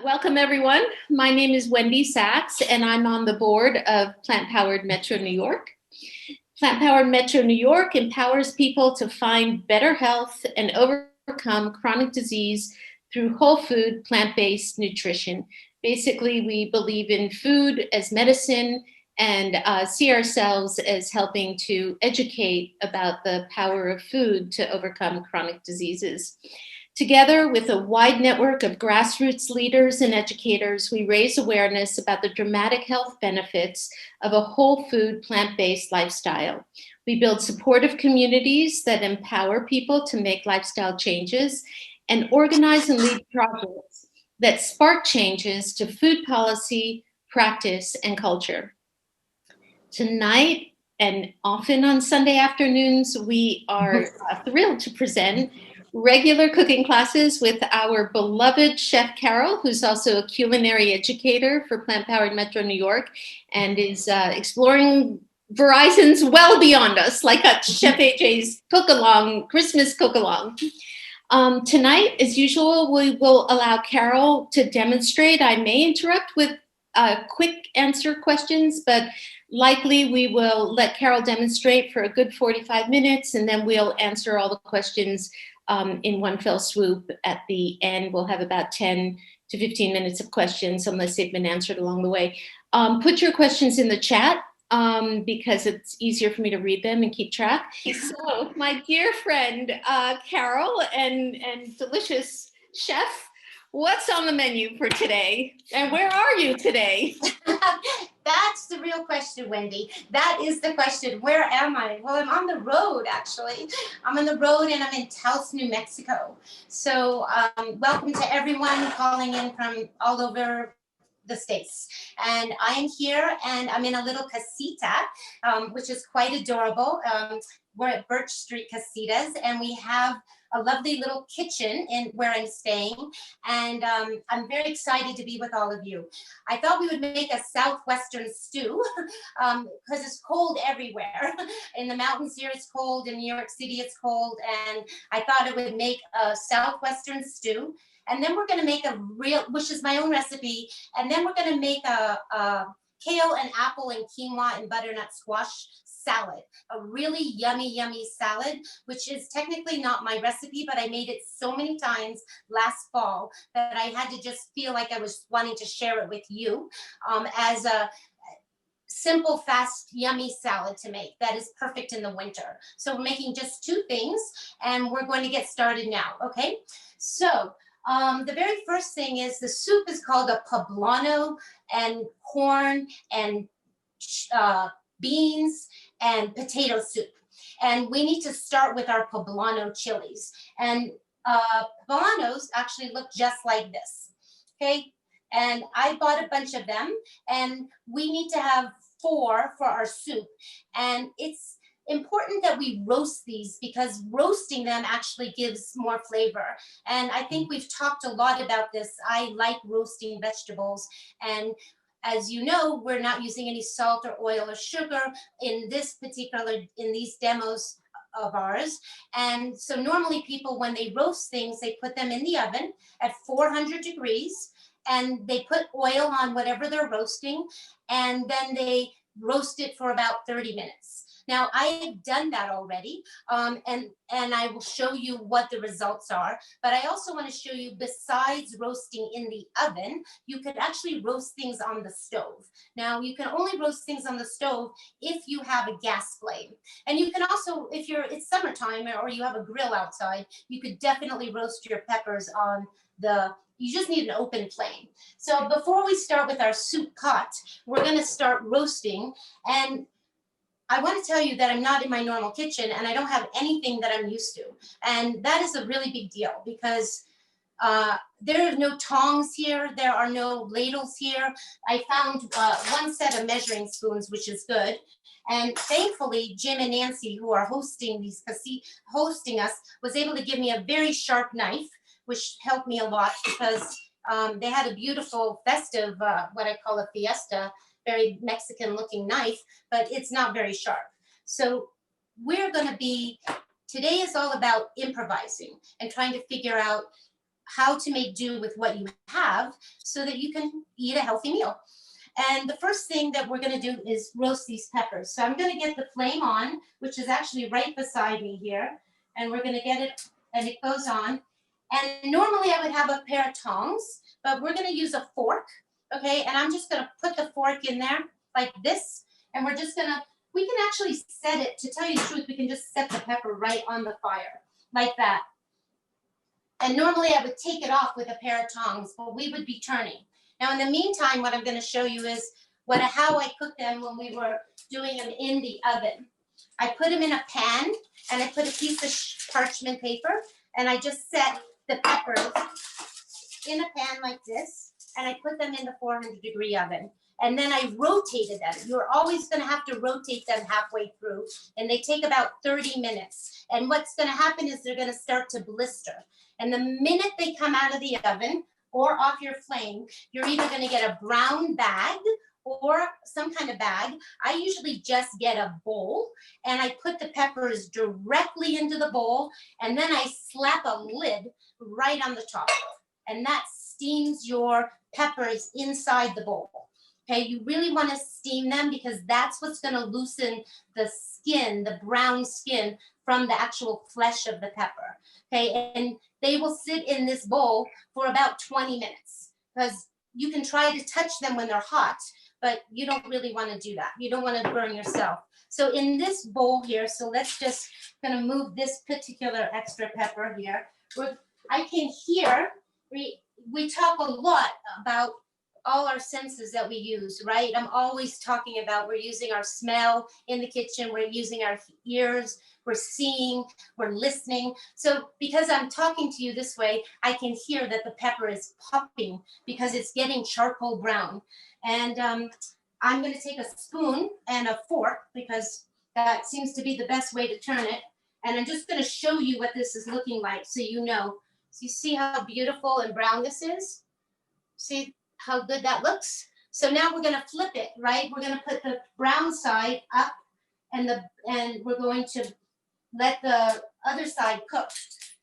Welcome, everyone. My name is Wendy Sachs, and I'm on the board of Plant Powered Metro New York. Plant Powered Metro New York empowers people to find better health and overcome chronic disease through whole food, plant-based nutrition. Basically, we believe in food as medicine and see ourselves as helping to educate about the power of food to overcome chronic diseases. Together with a wide network of grassroots leaders and educators, we raise awareness about the dramatic health benefits of a whole food, plant-based lifestyle. We build supportive communities that empower people to make lifestyle changes and organize and lead projects that spark changes to food policy, practice, and culture. Tonight, and often on Sunday afternoons, we are thrilled to present regular cooking classes with our beloved chef Carole, who's also a culinary educator for Plant Powered Metro New York and is exploring horizons well beyond us, like at Chef AJ's cook-along, Christmas cook-along. Tonight, as usual, we will allow Carole to demonstrate. I may interrupt with quick answer questions, but likely we will let Carole demonstrate for a good 45 minutes, and then we'll answer all the questions in one fell swoop. At the end, we'll have about 10 to 15 minutes of questions, unless they've been answered along the way. Put your questions in the chat because it's easier for me to read them and keep track. So, my dear friend, Carole and delicious chef, what's on the menu for today? And where are you today? That's the real question, Wendy. That is the question. Where am I? Well, I'm on the road, actually. I'm on the road and I'm in Taos, New Mexico. So welcome to everyone calling in from all over the States. And I'm here and I'm in a little casita, which is quite adorable. We're at Birch Street Casitas and we have a lovely little kitchen in where I'm staying. And I'm very excited to be with all of you. I thought we would make a Southwestern stew because it's cold everywhere. In the mountains here it's cold, in New York City it's cold, and I thought it would make a Southwestern stew. And then we're gonna make a real, which is my own recipe, and then we're gonna make a kale and apple and quinoa and butternut squash salad, a really yummy, yummy salad, which is technically not my recipe, but I made it so many times last fall that I had to just feel like I was wanting to share it with you as a simple, fast, yummy salad to make that is perfect in the winter. So we're making just two things and we're going to get started now, okay? So the very first thing is the soup is called a poblano, and corn and beans and potato soup. And we need to start with our poblano chilies. And poblanos actually look just like this, okay? And I bought a bunch of them, and we need to have 4 for our soup. And it's important that we roast these because roasting them actually gives more flavor. And I think we've talked a lot about this. I like roasting vegetables, and as you know, we're not using any salt or oil or sugar in these demos of ours. And so normally people, when they roast things, they put them in the oven at 400 degrees and they put oil on whatever they're roasting, and then they roast it for about 30 minutes. Now, I've done that already, and I will show you what the results are. But I also want to show you, besides roasting in the oven, you could actually roast things on the stove. Now, you can only roast things on the stove if you have a gas flame. And you can also, if it's summertime or you have a grill outside, you could definitely roast your peppers on you just need an open flame. So before we start with our soup pot, we're going to start roasting. And I want to tell you that I'm not in my normal kitchen and I don't have anything that I'm used to. And that is a really big deal because there are no tongs here. There are no ladles here. I found one set of measuring spoons, which is good. And thankfully, Jim and Nancy, who are hosting us, was able to give me a very sharp knife, which helped me a lot because they had a beautiful festive, what I call a fiesta, very Mexican looking knife, but it's not very sharp. So today is all about improvising and trying to figure out how to make do with what you have so that you can eat a healthy meal. And the first thing that we're going to do is roast these peppers. So I'm going to get the flame on, which is actually right beside me here. And we're going to get it, and it goes on. And normally I would have a pair of tongs, but we're going to use a fork, okay? And I'm just going to put the fork in there like this. And we're just going to, we can actually set it, to tell you the truth, we can just set the pepper right on the fire, like that. And normally I would take it off with a pair of tongs, but we would be turning. Now, in the meantime, what I'm going to show you is how I cooked them when we were doing them in the oven. I put them in a pan, and I put a piece of parchment paper, and I just set the peppers in a pan like this, and I put them in the 400-degree oven. And then I rotated them. You're always going to have to rotate them halfway through, and they take about 30 minutes. And what's going to happen is they're going to start to blister. And the minute they come out of the oven, or off your flame, you're either going to get a brown bag or some kind of bag. I usually just get a bowl, and I put the peppers directly into the bowl, and then I slap a lid right on the top, and that steams your peppers inside the bowl. Okay, you really want to steam them because that's what's going to loosen the skin, the brown skin, from the actual flesh of the pepper. Okay, and they will sit in this bowl for about 20 minutes because you can try to touch them when they're hot, but you don't really want to do that. You don't want to burn yourself. So in this bowl here, so let's just gonna move this particular extra pepper here. I can hear, we talk a lot about all our senses that we use, right? I'm always talking about we're using our smell in the kitchen, we're using our ears, we're seeing, we're listening. So because I'm talking to you this way, I can hear that the pepper is popping because it's getting charcoal brown. And I'm gonna take a spoon and a fork because that seems to be the best way to turn it. And I'm just gonna show you what this is looking like so you know. So you see how beautiful and brown this is? See how good that looks? So now we're gonna flip it, right? We're gonna put the brown side up and we're going to let the other side cook.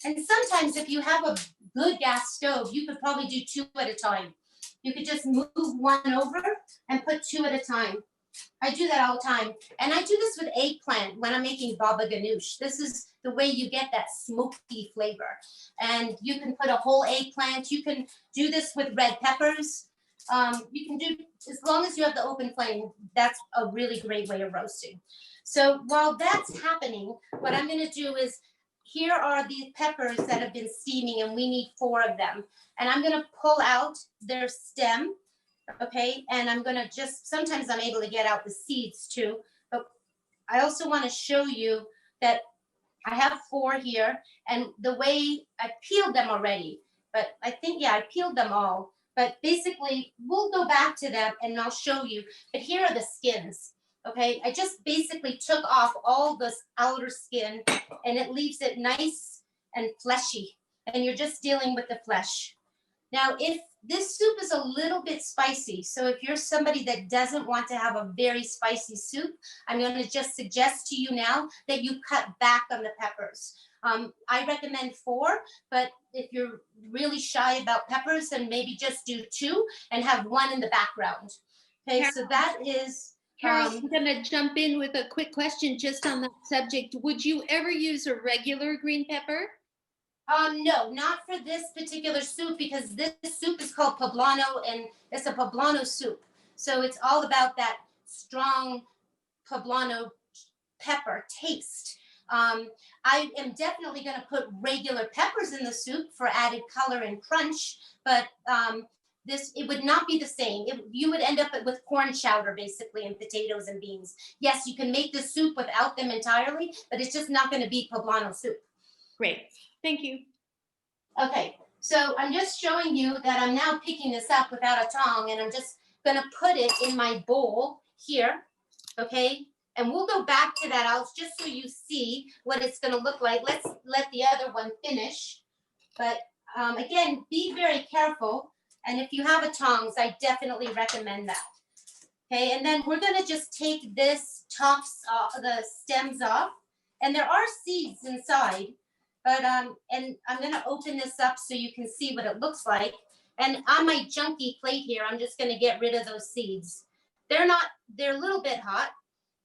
And sometimes if you have a good gas stove, you could probably do 2 at a time. You could just move one over and put 2 at a time. I do that all the time. And I do this with eggplant when I'm making baba ganoush. This is the way you get that smoky flavor. And you can put a whole eggplant. You can do this with red peppers. You can do, as long as you have the open flame, that's a really great way of roasting. So while that's happening, what I'm gonna do is, here are the peppers that have been steaming, and we need 4 of them. And I'm gonna pull out their stem, okay? And I'm gonna just, sometimes I'm able to get out the seeds too, but I also wanna show you that I have 4 here, and the way I peeled them already, but I think, yeah, I peeled them all. But basically, we'll go back to them and I'll show you. But here are the skins, okay? I just basically took off all this outer skin, and it leaves it nice and fleshy. And you're just dealing with the flesh. Now, if this soup is a little bit spicy, so if you're somebody that doesn't want to have a very spicy soup, I'm going to just suggest to you now that you cut back on the peppers. I recommend 4, but if you're really shy about peppers, then maybe just do 2 and have 1 in the background. Okay, Carole, so that is. Carole, I'm going to jump in with a quick question just on that subject. Would you ever use a regular green pepper? No, not for this particular soup, because this soup is called Poblano, and it's a Poblano soup. So it's all about that strong Poblano pepper taste. I am definitely going to put regular peppers in the soup for added color and crunch, but it would not be the same. You would end up with corn chowder, basically, and potatoes and beans. Yes, you can make the soup without them entirely, but it's just not going to be Poblano soup. Great. Thank you. Okay, so I'm just showing you that I'm now picking this up without a tong, and I'm just going to put it in my bowl here, okay? And we'll go back to that out just so you see what it's going to look like. Let's let the other one finish. But again, be very careful. And if you have a tongs, I definitely recommend that. Okay, and then we're going to just take this tops, the stems off. And there are seeds inside. But and I'm gonna open this up so you can see what it looks like. And on my junky plate here, I'm just gonna get rid of those seeds. They're a little bit hot.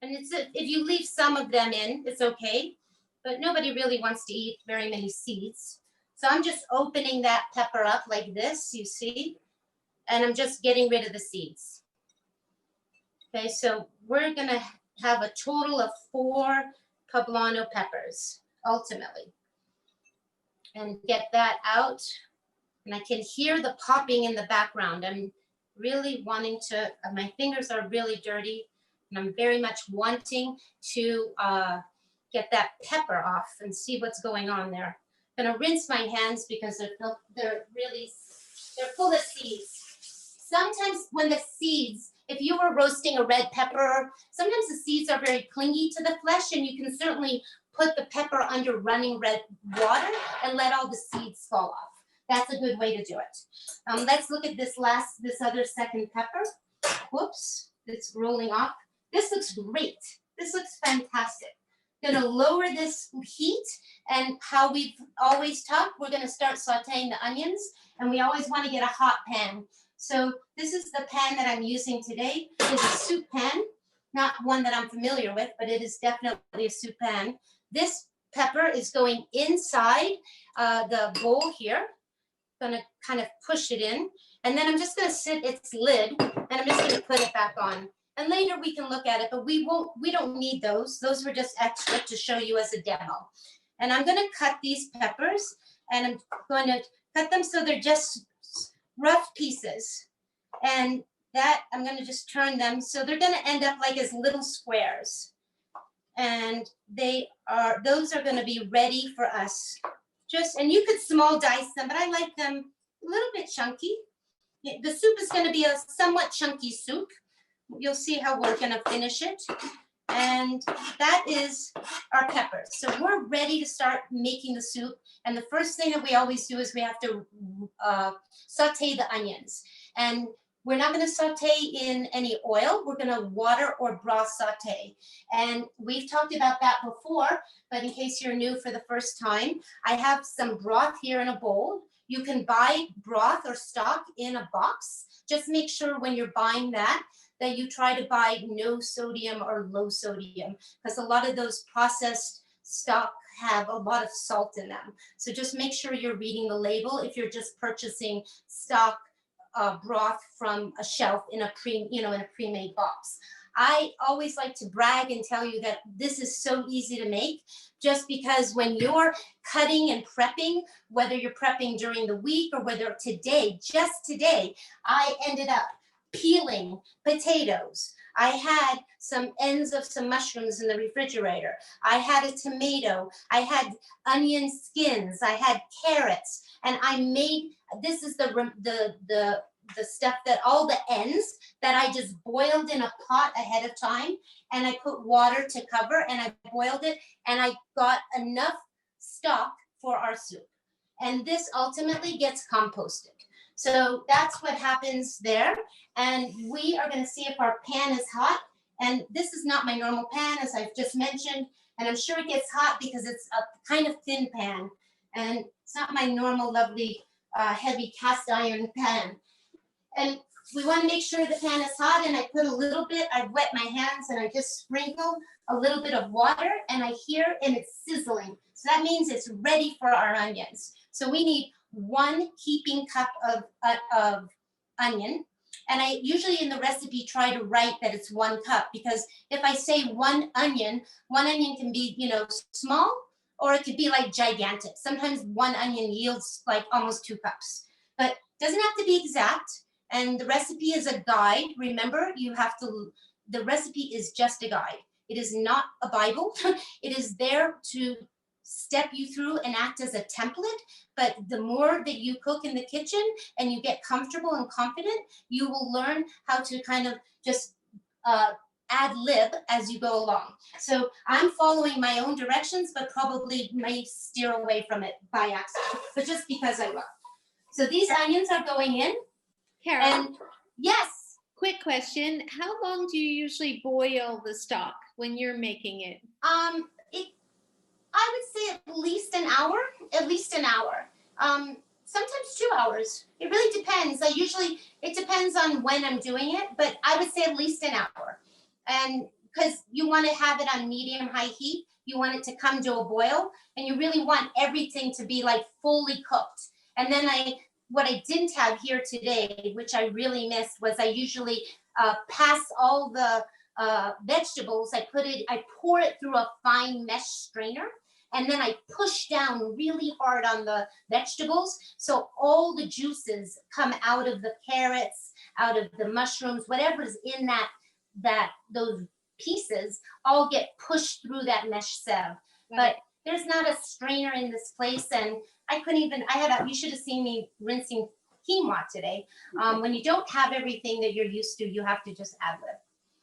And if you leave some of them in, it's okay. But nobody really wants to eat very many seeds. So I'm just opening that pepper up like this, you see? And I'm just getting rid of the seeds. Okay, so we're gonna have a total of 4 poblano peppers, ultimately. And get that out. And I can hear the popping in the background. I'm really wanting to, my fingers are really dirty, and I'm very much wanting to get that pepper off and see what's going on there. I'm gonna rinse my hands because they're full of seeds. Sometimes when the seeds, if you were roasting a red pepper, sometimes the seeds are very clingy to the flesh, and you can certainly put the pepper under running red water and let all the seeds fall off. That's a good way to do it. Let's look at this other second pepper. Whoops, it's rolling off. This looks great. This looks fantastic. Gonna lower this heat, and how we've always talked, we're gonna start sauteing the onions, and we always wanna get a hot pan. So this is the pan that I'm using today. It's a soup pan, not one that I'm familiar with, but it is definitely a soup pan. This pepper is going inside the bowl here. Gonna kind of push it in, and then I'm just gonna sit its lid, and I'm just gonna put it back on. And later we can look at it, but we don't need those. Those were just extra to show you as a demo. And I'm gonna cut these peppers, and I'm going to cut them so they're just rough pieces. And that I'm gonna just turn them so they're gonna end up like as little squares. And those are gonna be ready for us. And you could small dice them, but I like them a little bit chunky. The soup is gonna be a somewhat chunky soup. You'll see how we're gonna finish it. And that is our peppers. So we're ready to start making the soup. And the first thing that we always do is we have to saute the onions. And we're not gonna saute in any oil. We're gonna water or broth saute. And we've talked about that before, but in case you're new for the first time, I have some broth here in a bowl. You can buy broth or stock in a box. Just make sure when you're buying that you try to buy no sodium or low sodium, because a lot of those processed stock have a lot of salt in them. So just make sure you're reading the label if you're just purchasing stock broth from a shelf in a pre-made box. I always like to brag and tell you that this is so easy to make, just because when you're cutting and prepping, whether you're prepping during the week or whether just today, I ended up peeling potatoes. I had some ends of some mushrooms in the refrigerator. I had a tomato. I had onion skins. I had carrots, and I made, this is the stuff that all the ends that I just boiled in a pot ahead of time, and I put water to cover, and I boiled it, and I got enough stock for our soup. And this ultimately gets composted. So that's what happens there. And we are going to see if our pan is hot. And this is not my normal pan, as I've just mentioned. And I'm sure it gets hot because it's a kind of thin pan. And it's not my normal, lovely, heavy cast iron pan. And we want to make sure the pan is hot. And I put a little bit, I wet my hands, and I just sprinkle a little bit of water. And I hear, and it's sizzling. So that means it's ready for our onions. So we need 1 heaping cup of onion. And I usually in the recipe try to write that it's 1 cup, because if I say 1 onion can be, small, or it could be like gigantic. Sometimes 1 onion yields like almost 2 cups, but doesn't have to be exact. And the recipe is a guide. Remember, the recipe is just a guide. It is not a Bible. It is there to step you through and act as a template. But the more that you cook in the kitchen and you get comfortable and confident, you will learn how to kind of just ad lib as you go along. So I'm following my own directions, but probably may steer away from it by accident, but just because I will. So these onions are going in. Carole, and yes. Quick question. How long do you usually boil the stock when you're making it? I would say at least an hour, at least an hour. Sometimes 2 hours. It really depends. It depends on when I'm doing it, but I would say at least an hour. And because you want to have it on medium high heat, you want it to come to a boil, and you really want everything to be like fully cooked. And then what I didn't have here today, which I really missed, was I usually pass all the vegetables. I pour it through a fine mesh strainer, and then I push down really hard on the vegetables, so all the juices come out of the carrots, out of the mushrooms, whatever's in those pieces all get pushed through that mesh sieve. But there's not a strainer in this place, and you should have seen me rinsing quinoa today. When you don't have everything that you're used to, you have to just ad lib.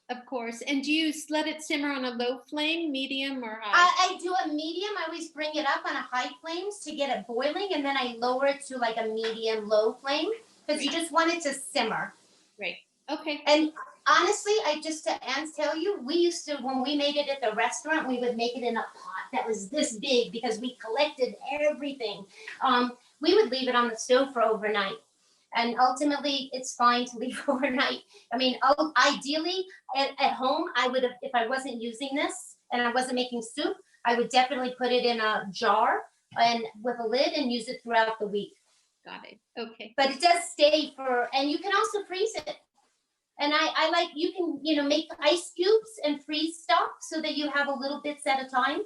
Of course. And do you let it simmer on a low flame, medium, or high? I do a medium. I always bring it up on a high flames to get it boiling, and then I lower it to like a medium low flame because you just want it to simmer. Right. Okay. And honestly, to tell you, we used to, when we made it at the restaurant, we would make it in a pot that was this big because we collected everything. We would leave it on the stove for overnight. And ultimately, it's fine to leave overnight. I mean, ideally, at home, I would have, if I wasn't using this and I wasn't making soup, I would definitely put it in a jar and with a lid and use it throughout the week. Got it. Okay. But it does stay and you can also freeze it. And I like, you can, make ice cubes and freeze stock so that you have a little bits at a time.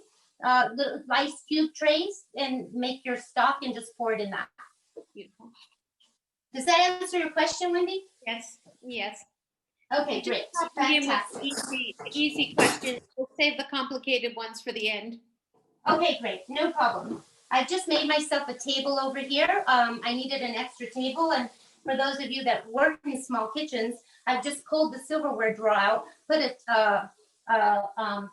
Little ice cube trays, and make your stock and just pour it in that. Beautiful. Does that answer your question, Wendy? Yes. Yes. Okay, great. Fantastic. Easy questions. We'll save the complicated ones for the end. Okay, great. No problem. I've just made myself a table over here. I needed an extra table, and for those of you that work in small kitchens, I've just pulled the silverware drawer out, put a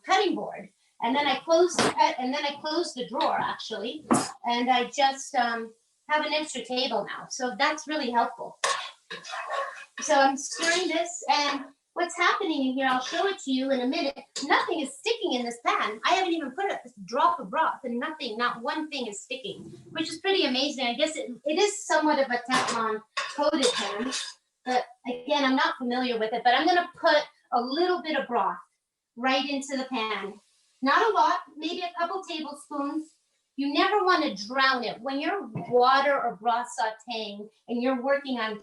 cutting board, and then I closed the drawer actually, and I just have an extra table now. So that's really helpful. So I'm stirring this, and what's happening in here, I'll show it to you in a minute. Nothing is sticking in this pan. I haven't even put a drop of broth, and not one thing is sticking, which is pretty amazing. I guess it is somewhat of a Teflon coated pan, but again, I'm not familiar with it. But I'm gonna put a little bit of broth right into the pan. Not a lot, maybe a couple tablespoons. You never want to drown it. When you're water or broth sauteing and you're working on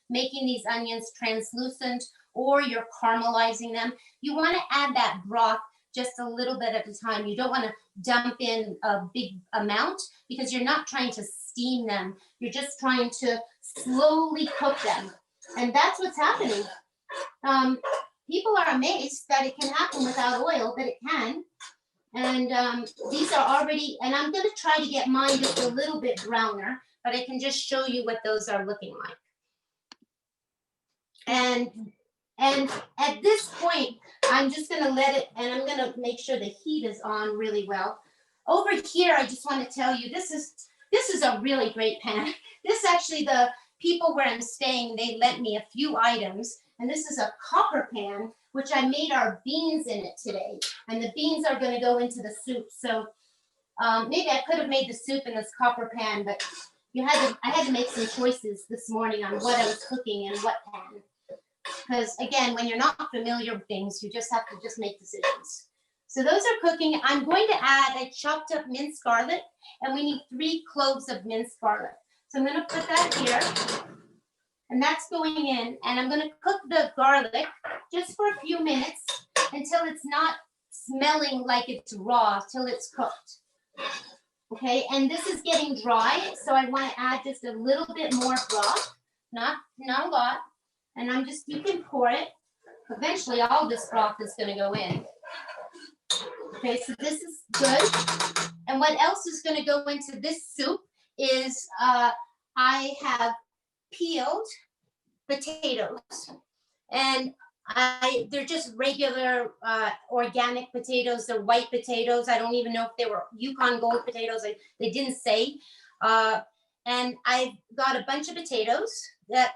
making these onions translucent or you're caramelizing them, you want to add that broth just a little bit at a time. You don't want to dump in a big amount because you're not trying to steam them. You're just trying to slowly cook them. And that's what's happening. People are amazed that it can happen without oil, but it can. And these are already, and I'm going to try to get mine just a little bit browner, but I can just show you what those are looking like. And at this point, I'm just going to let it, and I'm going to make sure the heat is on really well. Over here, I just want to tell you, this is a really great pan. This actually, the people where I'm staying, they lent me a few items, and this is a copper pan, which I made our beans in it today. And the beans are going to go into the soup. So maybe I could have made the soup in this copper pan, but I had to make some choices this morning on what I was cooking and what pan. Because again, when you're not familiar with things, you just have to make decisions. So those are cooking. I'm going to add, I chopped up minced garlic, and we need 3 cloves of minced garlic. So I'm going to put that here. And that's going in, and I'm going to cook the garlic just for a few minutes until it's not smelling like it's raw, till it's cooked. Okay, and this is getting dry, so I want to add just a little bit more broth, not a lot. And you can pour it. Eventually, all this broth is going to go in. Okay, so this is good. And what else is going to go into this soup is I have peeled potatoes, and they're just regular organic potatoes. They're white potatoes. I don't even know if they were Yukon Gold potatoes. They didn't say. And I've got a bunch of potatoes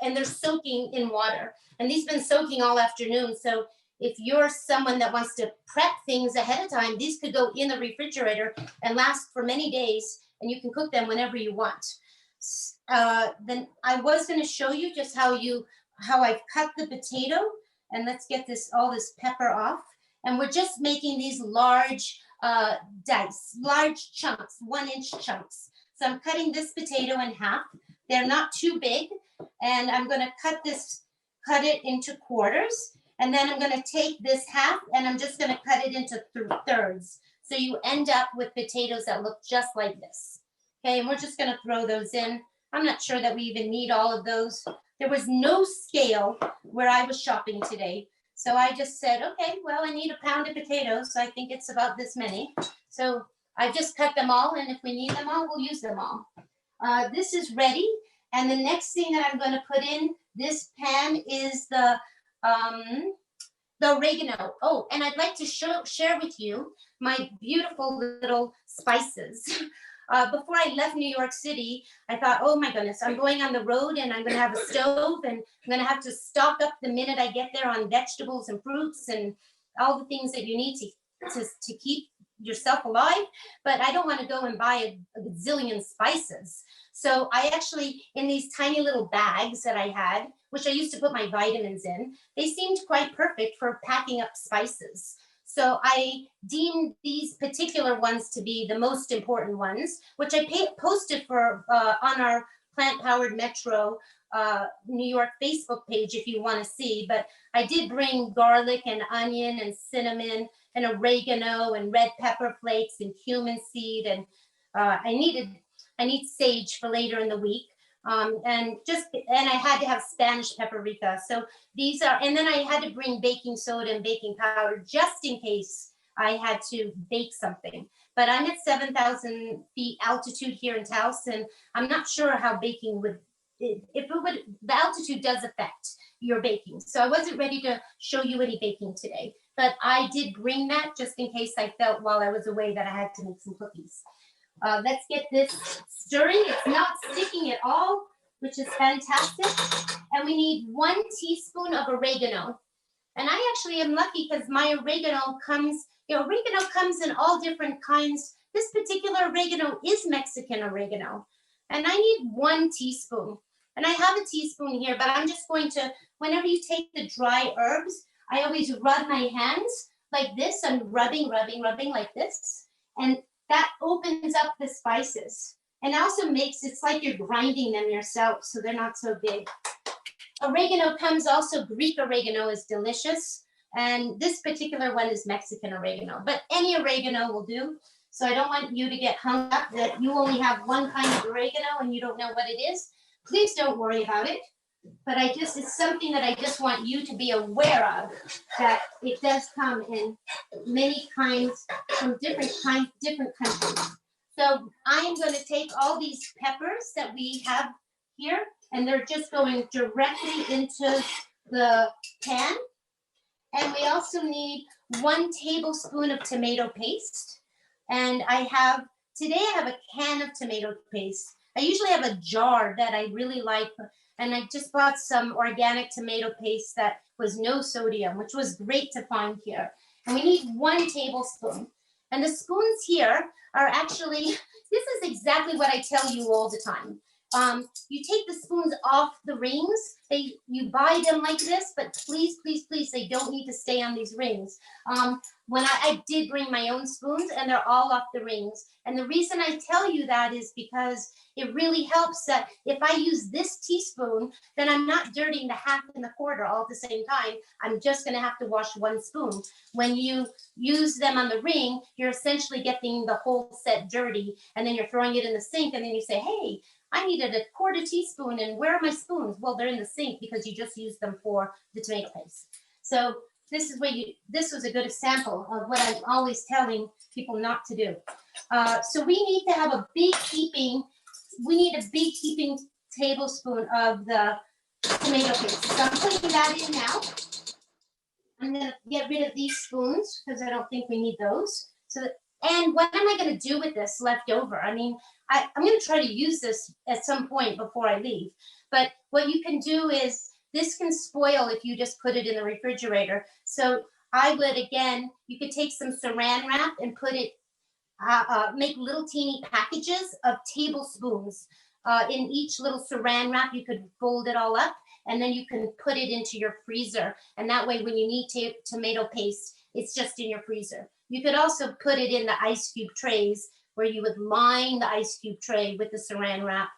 and they're soaking in water. And these have been soaking all afternoon. So if you're someone that wants to prep things ahead of time, these could go in the refrigerator and last for many days, and you can cook them whenever you want. Then I was going to show you just how I've cut the potato, and let's get all this pepper off. And we're just making these large dice, large chunks, 1-inch chunks. So I'm cutting this potato in half. They're not too big, and I'm going to cut it into quarters. And then I'm going to take this half and I'm just going to cut it into thirds. So you end up with potatoes that look just like this. Okay, and we're just going to throw those in. I'm not sure that we even need all of those. There was no scale where I was shopping today. So I just said, okay, well, I need a pound of potatoes. So I think it's about this many. So I just cut them all. And if we need them all, we'll use them all. This is ready. And the next thing that I'm going to put in this pan is the oregano. Oh, and I'd like to share with you my beautiful little spices. Before I left New York City, I thought, oh my goodness, I'm going on the road and I'm going to have a stove and I'm going to have to stock up the minute I get there on vegetables and fruits and all the things that you need to keep yourself alive. But I don't want to go and buy a gazillion spices. So I actually, in these tiny little bags that I had, which I used to put my vitamins in, they seemed quite perfect for packing up spices. So I deemed these particular ones to be the most important ones, which I posted for on our Plant Powered Metro New York Facebook page if you want to see. But I did bring garlic and onion and cinnamon and oregano and red pepper flakes and cumin seed, and I need sage for later in the week. And I had to have Spanish paprika. So these are, and then I had to bring baking soda and baking powder just in case I had to bake something. But I'm at 7,000 feet altitude here in Taos, and I'm not sure how baking the altitude does affect your baking. So I wasn't ready to show you any baking today, but I did bring that just in case I felt while I was away that I had to make some cookies. Let's get this stirring. It's not sticking at all, which is fantastic. And we need 1 teaspoon of oregano. And I actually am lucky because my oregano comes in all different kinds. This particular oregano is Mexican oregano. And I need 1 teaspoon. And I have a teaspoon here, but I'm just going to, whenever you take the dry herbs, I always rub my hands like this. I'm rubbing like this. And that opens up the spices and also makes it's like you're grinding them yourself, so they're not so big. Oregano comes also, Greek oregano is delicious, and this particular one is Mexican oregano, but any oregano will do. So I don't want you to get hung up that you only have one kind of oregano and you don't know what it is. Please don't worry about it. But it's something that I just want you to be aware of, that it does come in many kinds from different countries. So I'm going to take all these peppers that we have here, and they're just going directly into the pan. And we also need 1 tablespoon of tomato paste. And today I have a can of tomato paste. I usually have a jar that I really like, and I just bought some organic tomato paste that was no sodium, which was great to find here. And we need 1 tablespoon. And the spoons here are actually, this is exactly what I tell you all the time. You take the spoons off the rings. You buy them like this, but please, please, please, they don't need to stay on these rings. When I did bring my own spoons, and they're all off the rings. And the reason I tell you that is because it really helps that if I use this teaspoon, then I'm not dirtying the half and the quarter all at the same time. I'm just going to have to wash 1 spoon. When you use them on the ring, you're essentially getting the whole set dirty, and then you're throwing it in the sink, and then you say, hey, I needed a 1/4 teaspoon, and where are my spoons? Well, they're in the sink because you just used them for the tomato paste. So this was a good example of what I'm always telling people not to do. So we need to have a big heaping tablespoon of the tomato paste. So I'm putting that in now. I'm going to get rid of these spoons because I don't think we need those. And what am I going to do with this left over? I mean, I'm going to try to use this at some point before I leave. But what you can do is This can spoil if you just put it in the refrigerator. So I would, again, you could take some saran wrap and put it, make little teeny packages of tablespoons. In each little saran wrap, you could fold it all up, and then you can put it into your freezer. And that way, when you need tomato paste, it's just in your freezer. You could also put it in the ice cube trays, where you would line the ice cube tray with the saran wrap,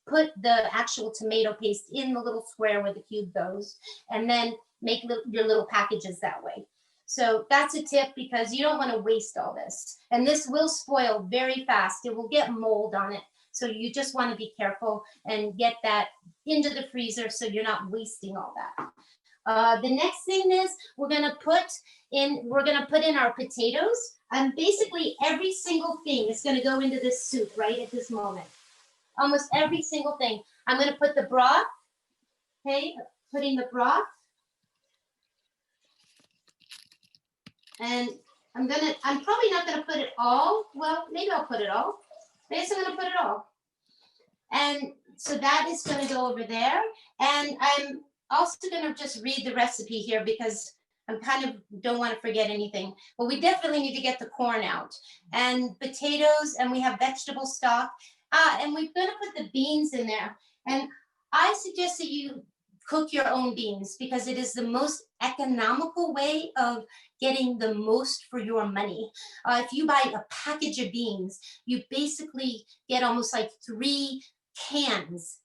put the actual tomato paste in the little square where the cube goes, and then make your little packages that way. So that's a tip, because you don't want to waste all this. And this will spoil very fast. It will get mold on it. So you just want to be careful and get that into the freezer so you're not wasting all that. The next thing is we're gonna put in our potatoes, and basically every single thing is gonna go into this soup right at this moment. Almost every single thing. I'm gonna put the broth, okay, putting the broth. And I'm probably not gonna put it all. Well, maybe I'll put it all. Maybe I'm gonna put it all. And so that is gonna go over there. And I'm also gonna just read the recipe here, because I kind of don't want to forget anything. But we definitely need to get the corn out, and potatoes, and we have vegetable stock. And we're gonna put the beans in there. And I suggest that you cook your own beans, because it is the most economical way of getting the most for your money. If you buy a package of beans, you basically get almost like 3 cans.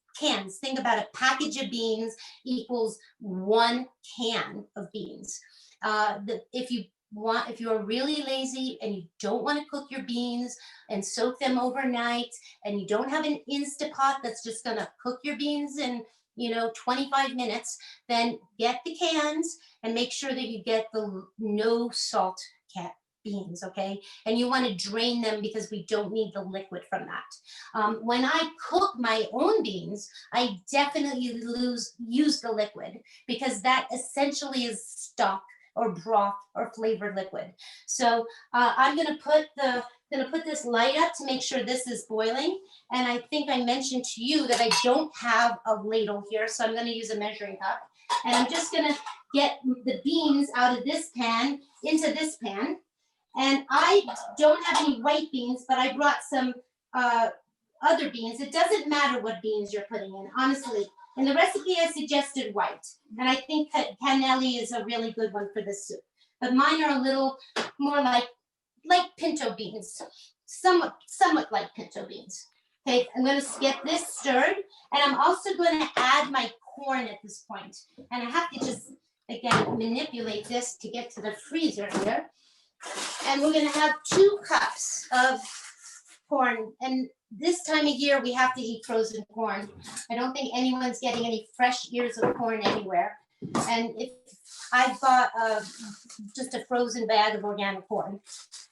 Think about a package of beans equals 1 can of beans. If you are really lazy and you don't want to cook your beans and soak them overnight, and you don't have an Instapot that's just gonna cook your beans in 25 minutes, then get the cans and make sure that you get the no salt beans, okay? And you want to drain them, because we don't need the liquid from that. When I cook my own beans, I definitely use the liquid, because that essentially is stock or broth or flavored liquid. So I'm gonna put this light up to make sure this is boiling. And I think I mentioned to you that I don't have a ladle here, so I'm gonna use a measuring cup. And I'm just gonna get the beans out of this pan into this pan. And I don't have any white beans, but I brought some other beans. It doesn't matter what beans you're putting in, honestly. In the recipe, I suggested white, and I think cannelli is a really good one for this soup. But mine are a little more like pinto beans, somewhat like pinto beans. Okay, I'm going to get this stirred, and I'm also going to add my corn at this point. And I have to just, again, manipulate this to get to the freezer here. And we're going to have 2 cups of corn. And this time of year, we have to eat frozen corn. I don't think anyone's getting any fresh ears of corn anywhere. And if I bought just a frozen bag of organic corn,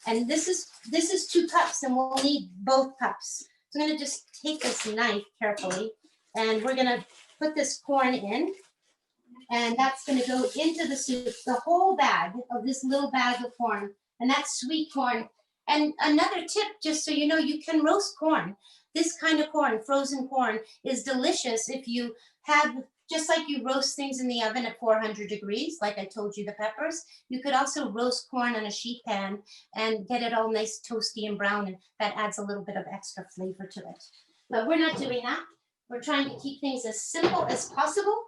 and this is 2 cups, and we'll need both cups. So I'm going to just take this knife carefully, and we're going to put this corn in, and that's going to go into the soup, the whole bag of this little bag of corn, and that's sweet corn. And another tip, just so you know, you can roast corn. This kind of corn, frozen corn, is delicious if you have, just like you roast things in the oven at 400 degrees, like I told you, the peppers, you could also roast corn on a sheet pan and get it all nice, toasty and brown, and that adds a little bit of extra flavor to it. But we're not doing that. We're trying to keep things as simple as possible.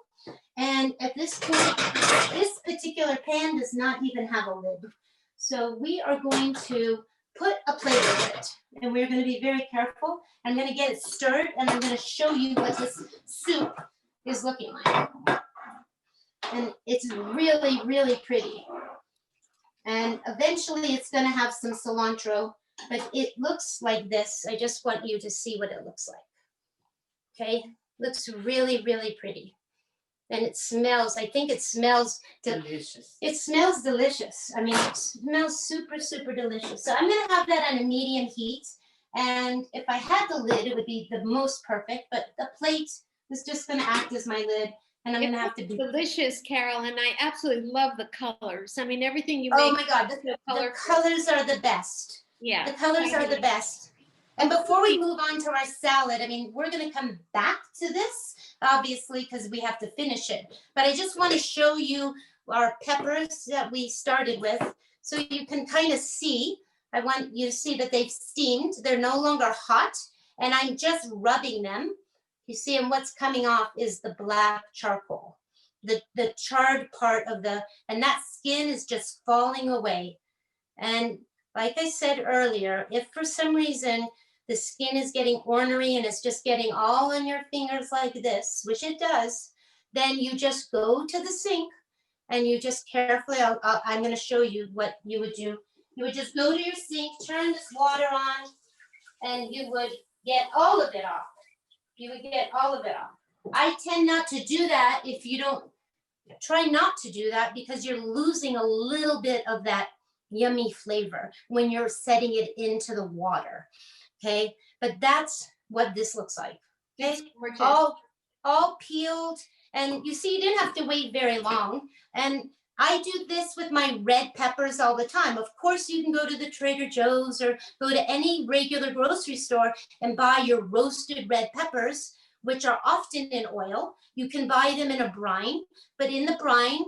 And at this point, this particular pan does not even have a lid. So we are going to put a plate over it, and we're going to be very careful. I'm going to get it stirred, and I'm going to show you what this soup is looking like. And it's really, really pretty. And eventually it's going to have some cilantro, but it looks like this. I just want you to see what it looks like. Okay, looks really, really pretty. And it smells, I think it smells delicious. It smells delicious. I mean, it smells super, super delicious. So I'm going to have that on a medium heat. And if I had the lid, it would be the most perfect. But the plate is just going to act as my lid. And I'm going to have to be delicious, Carole. And I absolutely love the colors. I mean, everything you make. Oh my God, the colors are the best. Yeah. The colors are the best. And before we move on to our salad, I mean, we're going to come back to this. obviously, because we have to finish it. But I just want to show you our peppers that we started with, so you can kind of see. I want you to see that they've steamed. They're no longer hot, and I'm just rubbing them. You see, and what's coming off is the black charcoal, the charred part of and that skin is just falling away. And like I said earlier, if for some reason the skin is getting ornery and it's just getting all on your fingers like this, which it does, then you just go to the sink and you just carefully, I'm going to show you what you would do. You would just go to your sink, turn this water on, and you would get all of it off. You would get all of it off. I tend not to do that if you don't, try not to do that, because you're losing a little bit of that yummy flavor when you're setting it into the water. Okay, but that's what this looks like. Okay, all peeled, and you see you didn't have to wait very long. And I do this with my red peppers all the time. Of course, you can go to the Trader Joe's or go to any regular grocery store and buy your roasted red peppers, which are often in oil. You can buy them in a brine, but in the brine,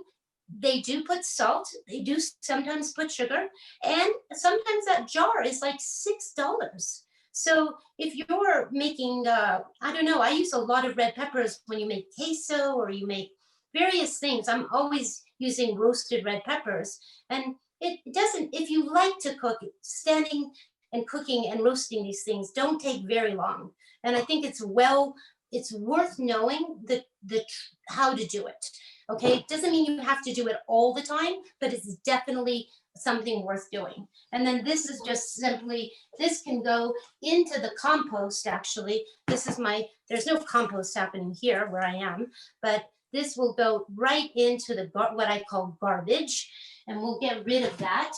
they do put salt. They do sometimes put sugar, and sometimes that jar is like $6. So if you're making, I don't know, I use a lot of red peppers when you make queso or you make various things. I'm always using roasted red peppers. And it doesn't, if you like to cook, standing and cooking and roasting these things don't take very long. And I think it's worth knowing how to do it. Okay, it doesn't mean you have to do it all the time, but it's definitely something worth doing. And then this is just simply, this can go into the compost. Actually, there's no compost happening here where I am, but this will go right into what I call garbage, and we'll get rid of that.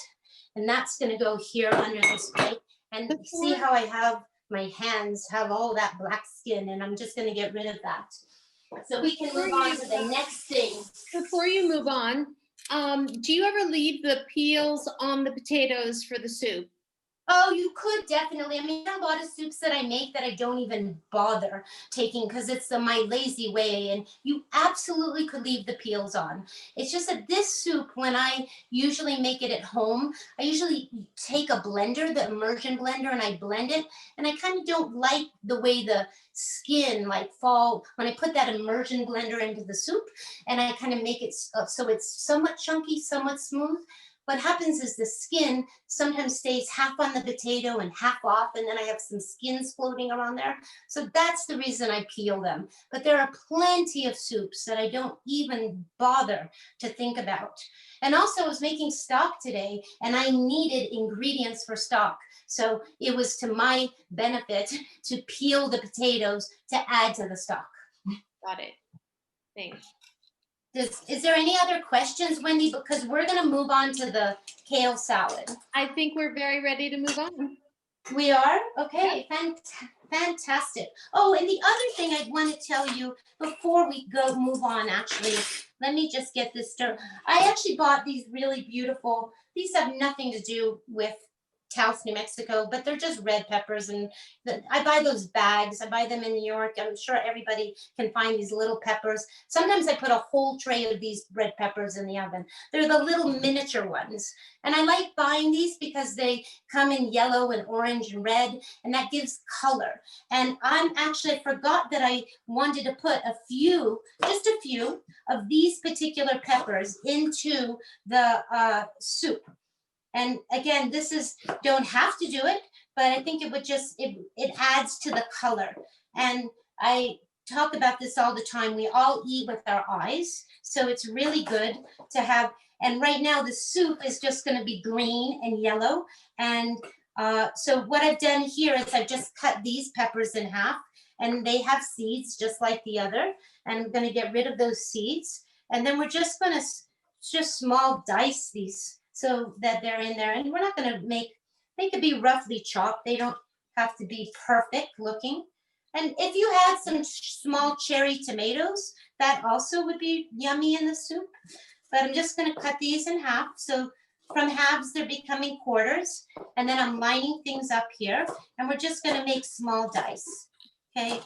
And that's going to go here under this plate. And see how I have my hands have all that black skin, and I'm just going to get rid of that. So we can move on to the next thing. Before you move on, do you ever leave the peels on the potatoes for the soup? Oh, you could definitely. I mean, there are a lot of soups that I make that I don't even bother taking because it's my lazy way, and you absolutely could leave the peels on. It's just that this soup, when I usually make it at home, I usually take a blender, the Immersion Blender, and I blend it, and I kind of don't like the way the skin fall when I put that Immersion Blender into the soup, and I kind of make it so it's somewhat chunky, somewhat smooth. What happens is the skin sometimes stays half on the potato and half off, and then I have some skins floating around there. So that's the reason I peel them. But there are plenty of soups that I don't even bother to think about. And also I was making stock today, and I needed ingredients for stock. So it was to my benefit to peel the potatoes to add to the stock. Got it. Thanks. Is there any other questions, Wendy? Because we're going to move on to the kale salad. I think we're very ready to move on. We are? Okay, yeah. Fantastic. Oh, and the other thing I want to tell you before we move on, actually, let me just get this started. I actually bought these really beautiful, these have nothing to do with Taos, New Mexico, but they're just red peppers, and I buy those bags. I buy them in New York. I'm sure everybody can find these little peppers. Sometimes I put a whole tray of these red peppers in the oven. They're the little miniature ones, and I like buying these because they come in yellow and orange and red, and that gives color. And I forgot that I wanted to put just a few of these particular peppers into the soup. And again, don't have to do it, but I think it would it adds to the color. And I talk about this all the time. We all eat with our eyes. So it's really good to have, and right now the soup is just going to be green and yellow. And so what I've done here is I've just cut these peppers in half, and they have seeds just like the other. And I'm going to get rid of those seeds. And then we're just going to just small dice these so that they're in there. And we're not going to they could be roughly chopped. They don't have to be perfect looking. And if you had some small cherry tomatoes, that also would be yummy in the soup. But I'm just going to cut these in half. So from halves, they're becoming quarters. And then I'm lining things up here. And we're just going to make small dice. Okay.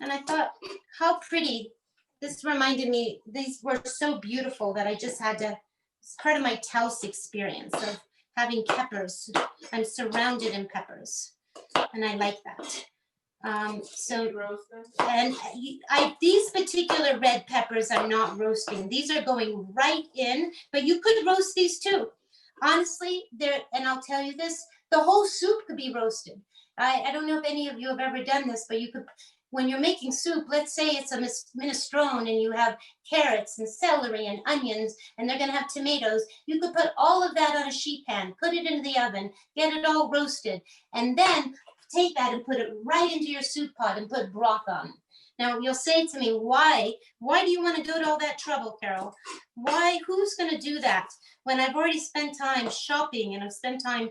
And I thought, how pretty. This reminded me, these were so beautiful that I just had to, it's part of my Taos experience of having peppers. I'm surrounded in peppers, and I like that. And these particular red peppers are not roasting. These are going right in, but you could roast these too. Honestly, and I'll tell you this, the whole soup could be roasted. I don't know if any of you have ever done this, but you could, when you're making soup, let's say it's a minestrone and you have carrots and celery and onions, and they're gonna have tomatoes, you could put all of that on a sheet pan, put it into the oven, get it all roasted, and then take that and put it right into your soup pot and put broth on. Now you'll say to me, why do you want to go to all that trouble, Carole? Who's going to do that when I've already spent time shopping and I've spent time,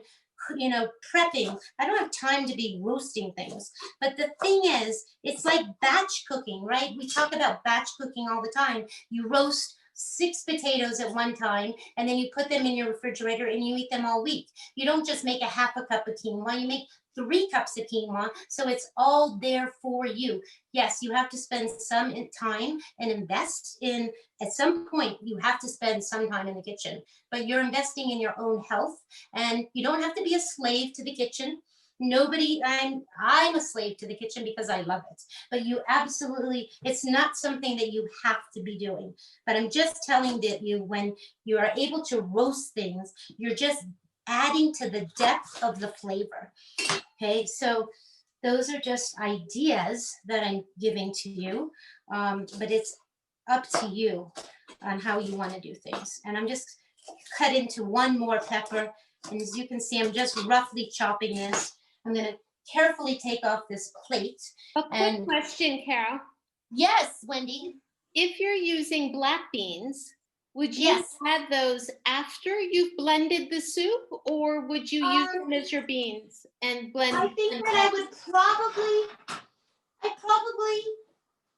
prepping? I don't have time to be roasting things. But the thing is, it's like batch cooking, right? We talk about batch cooking all the time. You roast 6 potatoes at one time, and then you put them in your refrigerator and you eat them all week. You don't just make a half a cup of quinoa, you make 3 cups of quinoa, so it's all there for you. Yes, you have to spend some time and invest in, at some point, you have to spend some time in the kitchen, but you're investing in your own health, and you don't have to be a slave to the kitchen. I'm a slave to the kitchen because I love it, but you absolutely, it's not something that you have to be doing. But I'm just telling that you, when you are able to roast things, you're just adding to the depth of the flavor. Okay, so those are just ideas that I'm giving to you, but it's up to you on how you want to do things. And I'm just cut into one more pepper, and as you can see, I'm just roughly chopping this. I'm going to carefully take off this plate. A quick question, Carole. Yes, Wendy. If you're using black beans, would you add those after you've blended the soup, or would you use them as your beans and blend? I think that I probably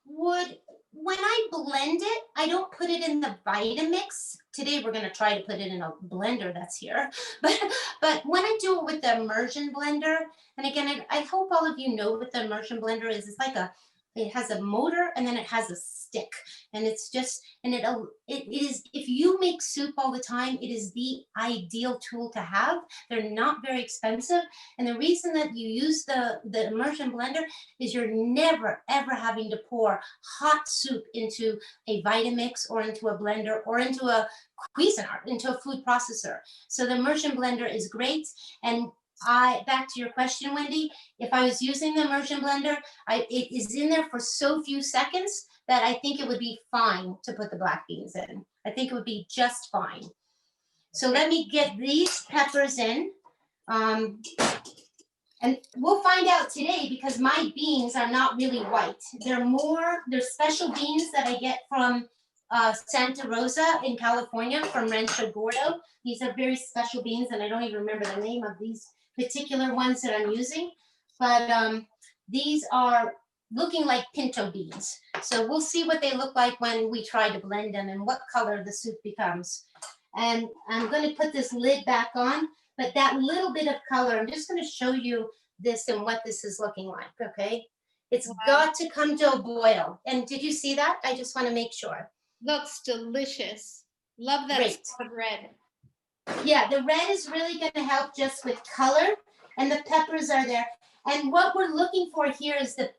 would, when I blend it, I don't put it in the Vitamix. Today we're going to try to put it in a blender that's here. But when I do it with the Immersion Blender, and again, I hope all of you know what the Immersion Blender is. It's like it has a motor and then it has a stick, and it's just, and it is, if you make soup all the time, it is the ideal tool to have. They're not very expensive, and the reason that you use the Immersion Blender is you're never ever having to pour hot soup into a Vitamix or into a blender or into a Cuisinart, into a food processor. So the Immersion Blender is great. And back to your question, Wendy, if I was using the Immersion Blender, it is in there for so few seconds that I think it would be fine to put the black beans in. I think it would be just fine. So let me get these peppers in. And we'll find out today, because my beans are not really white. They're special beans that I get from Santa Rosa in California, from Rancho Gordo. These are very special beans, and I don't even remember the name of these particular ones that I'm using, but these are looking like pinto beans. So we'll see what they look like when we try to blend them and what color the soup becomes. And I'm going to put this lid back on, but that little bit of color, I'm just going to show you this and what this is looking like, okay? It's got to come to a boil. And did you see that? I just want to make sure. Looks delicious. Love that spot of red. Yeah, the red is really going to help just with color, and the peppers are there. And what we're looking for here is the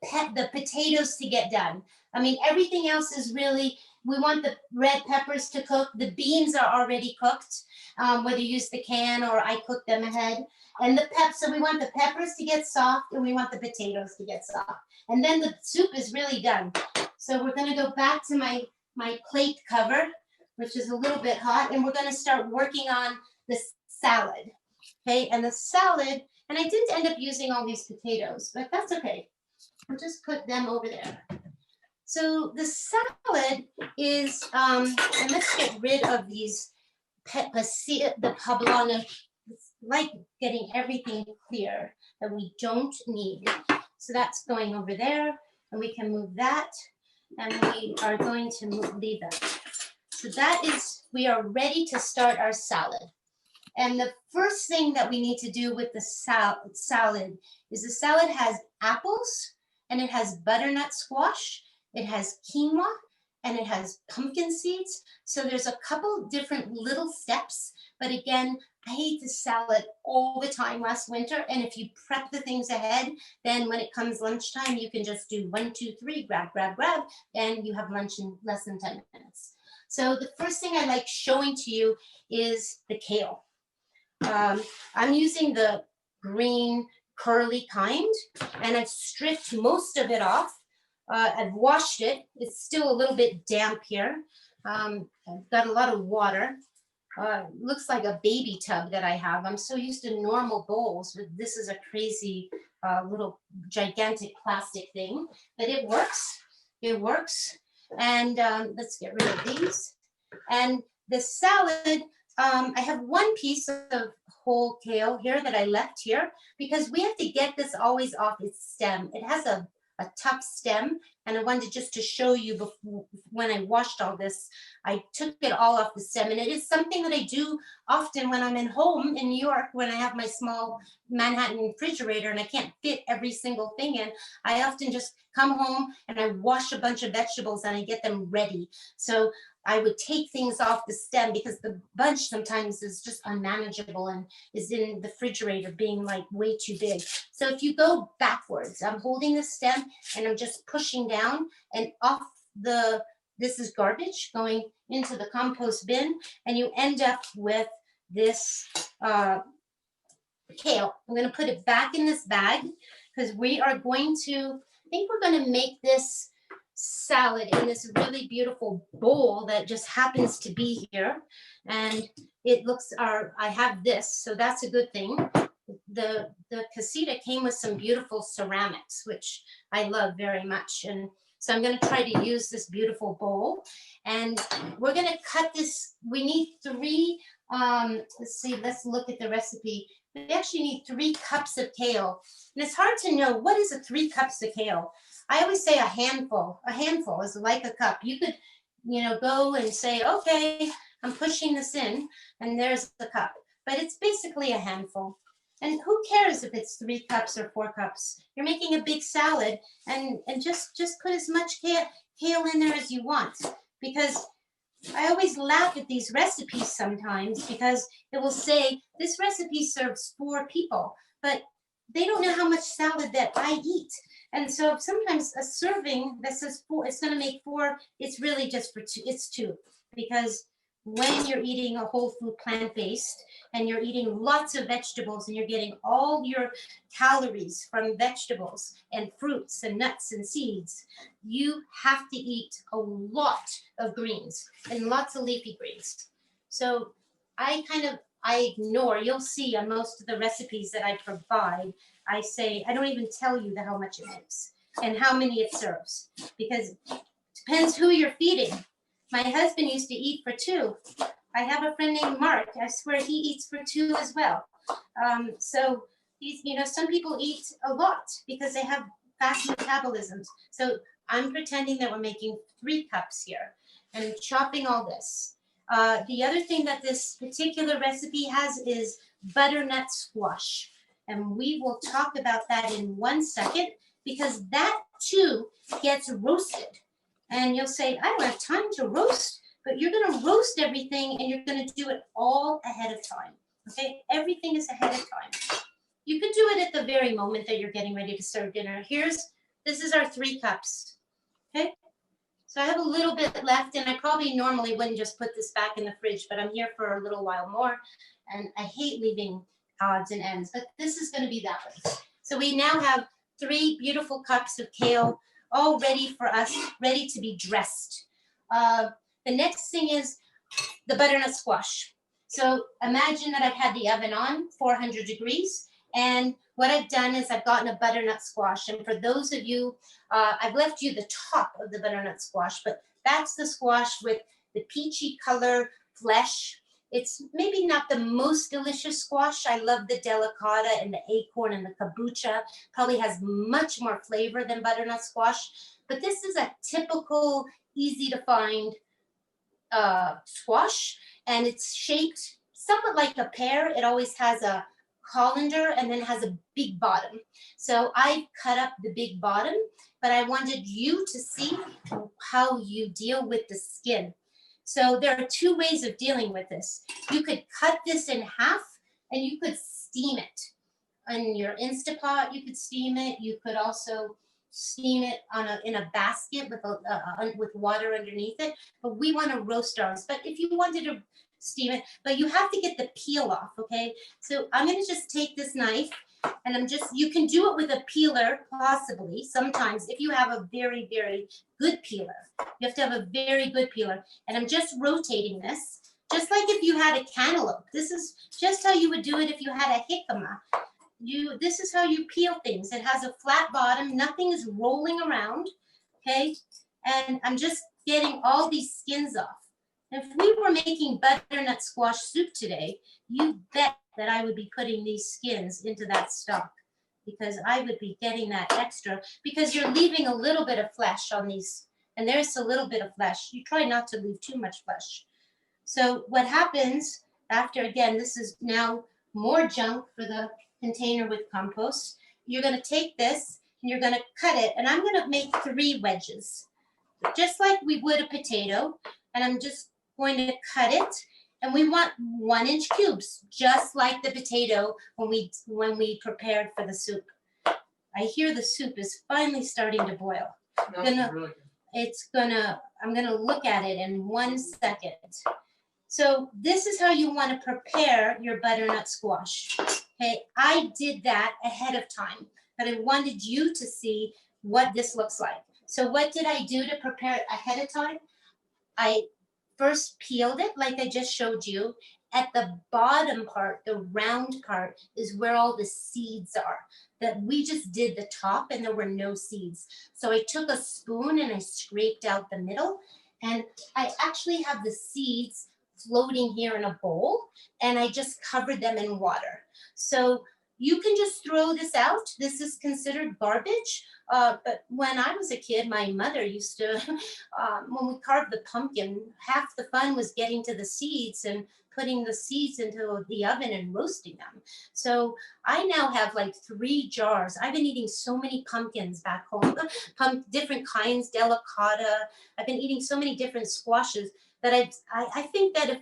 potatoes to get done. I mean, everything else is really, we want the red peppers to cook. The beans are already cooked, whether you use the can or I cook them ahead. And so we want the peppers to get soft, and we want the potatoes to get soft. And then the soup is really done. So we're going to go back to my plate cover, which is a little bit hot, and we're going to start working on the salad. Okay, and the salad, and I didn't end up using all these potatoes, but that's okay. I'll just put them over there. So the salad is, and let's get rid of these the Poblano. It's like getting everything clear that we don't need. So that's going over there, and we can move that, and we are going to leave that. So that is, we are ready to start our salad. And the first thing that we need to do with the salad is the salad has apples, and it has butternut squash, it has quinoa, and it has pumpkin seeds. So there's a couple different little steps. But again, I ate this salad all the time last winter. And if you prep the things ahead, then when it comes lunchtime, you can just do 1, 2, 3, grab, grab, grab, and you have lunch in less than 10 minutes. So the first thing I like showing to you is the kale. I'm using the green curly kind, and I've stripped most of it off. I've washed it. It's still a little bit damp here. I've got a lot of water. Looks like a baby tub that I have. I'm so used to normal bowls, but this is a crazy little gigantic plastic thing. But it works. It works. And let's get rid of these. And the salad, I have one piece of whole kale here that I left here because we have to get this always off its stem. It has a tough stem, and I wanted just to show you before, when I washed all this, I took it all off the stem, and it is something that I do often when I'm at home in New York, when I have my small Manhattan refrigerator and I can't fit every single thing in. I often just come home and I wash a bunch of vegetables and I get them ready. So I would take things off the stem because the bunch sometimes is just unmanageable and is in the refrigerator being like way too big. So if you go backwards, I'm holding the stem and I'm just pushing down and off this is garbage going into the compost bin, and you end up with this kale. I'm going to put it back in this bag because we are going to, I think we're going to make this salad in this really beautiful bowl that just happens to be here. And it looks, I have this, so that's a good thing. The casita came with some beautiful ceramics, which I love very much. And so I'm going to try to use this beautiful bowl. And we're going to cut this. We need 3, let's see, let's look at the recipe. We actually need 3 cups of kale. And it's hard to know what is 3 cups of kale. I always say a handful. A handful is like a cup. You could, go and say, okay, I'm pushing this in, and there's the cup. But it's basically a handful. And who cares if it's 3 cups or 4 cups? You're making a big salad, and just put as much kale in there as you want. Because I always laugh at these recipes sometimes because it will say, this recipe serves 4 people, but they don't know how much salad that I eat. And so sometimes a serving that says 4, it's going to make 4, it's really just for 2, it's 2. Because when you're eating a whole food plant-based and you're eating lots of vegetables and you're getting all your calories from vegetables and fruits and nuts and seeds, you have to eat a lot of greens and lots of leafy greens. So I ignore, you'll see on most of the recipes that I provide, I say, I don't even tell you how much it makes and how many it serves, because it depends who you're feeding. My husband used to eat for 2. I have a friend named Mark. I swear he eats for 2 as well. So he's, some people eat a lot because they have fast metabolisms. So I'm pretending that we're making 3 cups here and chopping all this. The other thing that this particular recipe has is butternut squash. And we will talk about that in 1 second because that too gets roasted. And you'll say, I don't have time to roast, but you're going to roast everything and you're going to do it all ahead of time. Okay, everything is ahead of time. You could do it at the very moment that you're getting ready to serve dinner. This is our 3 cups. Okay, so I have a little bit left, and I probably normally wouldn't just put this back in the fridge, but I'm here for a little while more, and I hate leaving odds and ends, but this is going to be that way. So we now have 3 beautiful cups of kale all ready for us, ready to be dressed. The next thing is the butternut squash. So imagine that I've had the oven on 400 degrees. And what I've done is I've gotten a butternut squash. And for those of you, I've left you the top of the butternut squash, but that's the squash with the peachy color flesh. It's maybe not the most delicious squash. I love the delicata and the acorn and the kabocha. Probably has much more flavor than butternut squash. But this is a typical, easy to find squash. And it's shaped somewhat like a pear. It always has a colander and then has a big bottom. So I cut up the big bottom, but I wanted you to see how you deal with the skin. So there are two ways of dealing with this. You could cut this in half and you could steam it. On your Instapot, you could steam it. You could also steam it in a basket with water underneath it. But we want to roast ours. But if you wanted to steam it, but you have to get the peel off, okay? So I'm going to just take this knife, and you can do it with a peeler, possibly, sometimes, if you have a very, very good peeler. You have to have a very good peeler. And I'm just rotating this, just like if you had a cantaloupe. This is just how you would do it if you had a jicama. This is how you peel things. It has a flat bottom. Nothing is rolling around, okay? And I'm just getting all these skins off. If we were making butternut squash soup today, you bet that I would be putting these skins into that stock, because I would be getting that extra, because you're leaving a little bit of flesh on these, and there's a little bit of flesh. You try not to leave too much flesh. So what happens after, again, this is now more junk for the container with compost. You're going to take this and you're going to cut it, and I'm going to make 3 wedges, just like we would a potato, and I'm just going to cut it, and we want 1-inch cubes, just like the potato when we prepared for the soup. I hear the soup is finally starting to boil. I'm gonna look at it in 1 second. So this is how you want to prepare your butternut squash. Okay, I did that ahead of time, but I wanted you to see what this looks like. So what did I do to prepare it ahead of time? I first peeled it like I just showed you. At the bottom part, the round part, is where all the seeds are. That we just did the top and there were no seeds. So I took a spoon and I scraped out the middle, and I actually have the seeds floating here in a bowl, and I just covered them in water. So you can just throw this out. This is considered garbage. But when I was a kid, my mother used to, when we carved the pumpkin, half the fun was getting to the seeds and putting the seeds into the oven and roasting them. So I now have like 3 jars. I've been eating so many pumpkins back home, different kinds, delicata. I've been eating so many different squashes that I think that if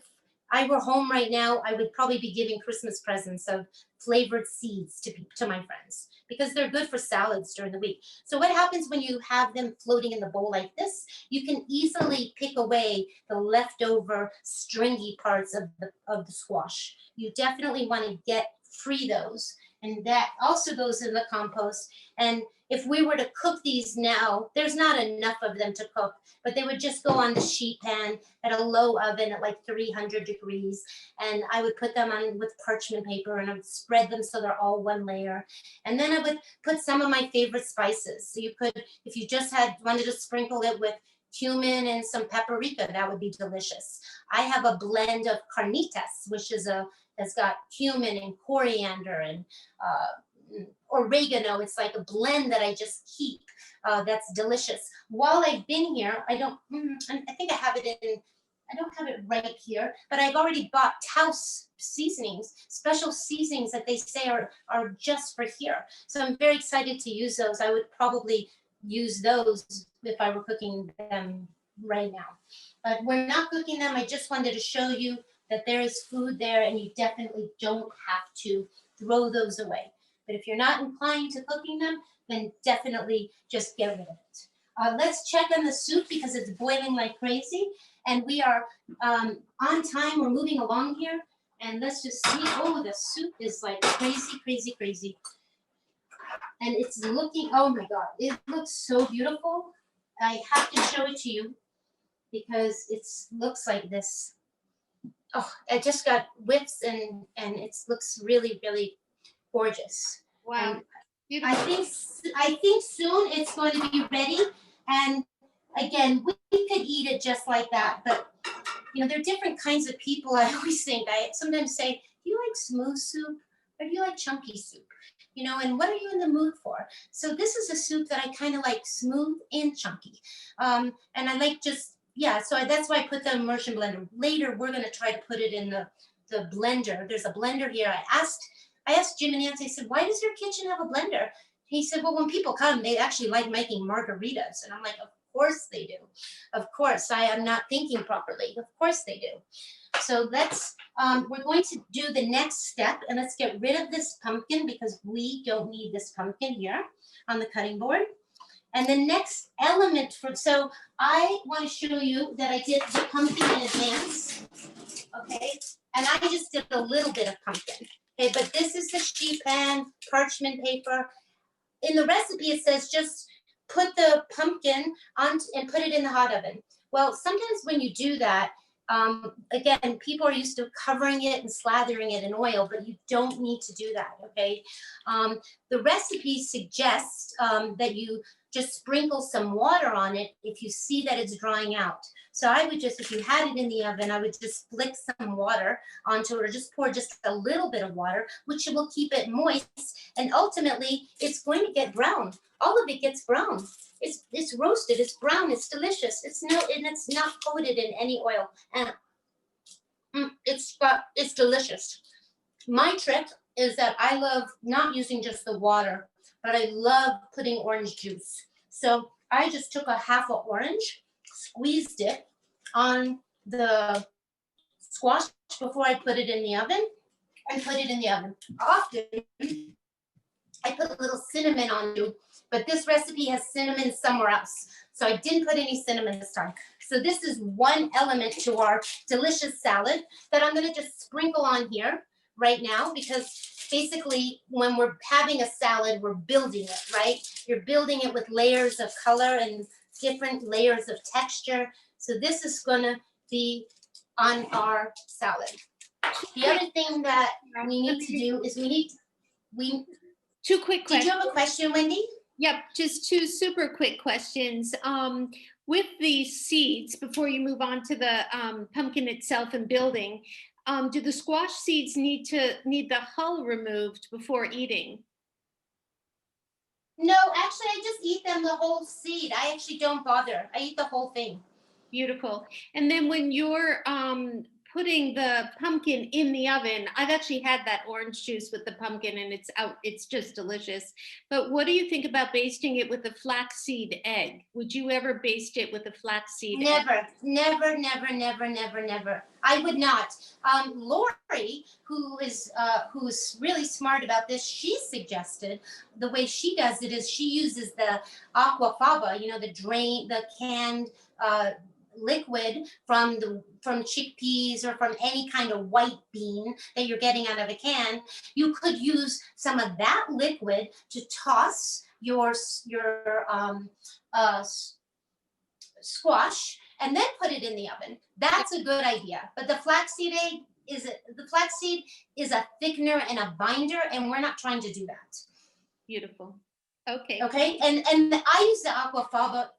I were home right now, I would probably be giving Christmas presents of flavored seeds to my friends, because they're good for salads during the week. So what happens when you have them floating in the bowl like this? You can easily pick away the leftover stringy parts of the squash. You definitely want to get free those, and that also goes in the compost. And if we were to cook these now, there's not enough of them to cook, but they would just go on the sheet pan at a low oven at like 300 degrees. And I would put them on with parchment paper, and I would spread them so they're all one layer. And then I would put some of my favorite spices. So you could, if you just wanted to sprinkle it with cumin and some paprika, that would be delicious. I have a blend of carnitas, which is has got cumin and coriander and oregano. It's like a blend that I just keep. That's delicious. While I've been here, I think I have it in, I don't have it right here, but I've already bought Taos seasonings, special seasonings that they say are just for here. So I'm very excited to use those. I would probably use those if I were cooking them right now. But we're not cooking them. I just wanted to show you that there is food there, and you definitely don't have to throw those away. But if you're not inclined to cooking them, then definitely just get rid of it. Let's check on the soup because it's boiling like crazy. And we are on time. We're moving along here. And let's just see. Oh, the soup is like crazy, crazy, crazy. And it's looking, oh my God, it looks so beautiful. I have to show it to you because it looks like this. Oh, I just got whips, and it looks really, really gorgeous. Wow. I think soon it's going to be ready. And again, we could eat it just like that. But there are different kinds of people. I always think, I sometimes say, do you like smooth soup or do you like chunky soup? And what are you in the mood for? So this is a soup that I kind of like smooth and chunky. And I like that's why I put the immersion blender. Later, we're going to try to put it in the blender. There's a blender here. I asked I asked Jim and Nancy, I said, why does your kitchen have a blender? He said, well, when people come, they actually like making margaritas. And I'm like, of course they do. Of course, I am not thinking properly. Of course they do. So let's, we're going to do the next step, and let's get rid of this pumpkin because we don't need this pumpkin here on the cutting board. And the next element so I want to show you that I did the pumpkin in advance, okay? And I just did a little bit of pumpkin, okay? But this is the sheet pan, parchment paper. In the recipe, it says just put the pumpkin on and put it in the hot oven. Well, sometimes when you do that, again, people are used to covering it and slathering it in oil, but you don't need to do that, okay? The recipe suggests that you just sprinkle some water on it if you see that it's drying out. So I would just, if you had it in the oven, I would just flick some water onto it or just pour just a little bit of water, which will keep it moist. And ultimately, it's going to get brown. All of it gets brown. It's roasted, it's brown, it's delicious. It's not coated in any oil. And it's delicious. My trick is that I love not using just the water, but I love putting orange juice. So I just took a half an orange, squeezed it on the squash before I put it in the oven, and put it in the oven. Often, I put a little cinnamon on it, but this recipe has cinnamon somewhere else. So I didn't put any cinnamon this time. So this is one element to our delicious salad that I'm gonna just sprinkle on here right now, because basically when we're having a salad, we're building it, right? You're building it with layers of color and different layers of texture. So this is gonna be on our salad. The other thing that we need to do is two quick questions. Did you have a question, Wendy? Yep, just two super quick questions. With the seeds, before you move on to the pumpkin itself and building, do the squash seeds need the hull removed before eating? No, actually, I just eat them the whole seed. I actually don't bother. I eat the whole thing. Beautiful. And then when you're putting the pumpkin in the oven, I've actually had that orange juice with the pumpkin and it's just delicious. But what do you think about basting it with a flaxseed egg? Would you ever baste it with a flaxseed egg? Never. I would not. Lori, who's really smart about this, she suggested the way she does it is she uses the aquafaba, the canned liquid from chickpeas or from any kind of white bean that you're getting out of a can. You could use some of that liquid to toss your squash and then put it in the oven. That's a good idea. But the flaxseed is a thickener and a binder, and we're not trying to do that. Beautiful. Okay. Okay, and I use the aquafaba.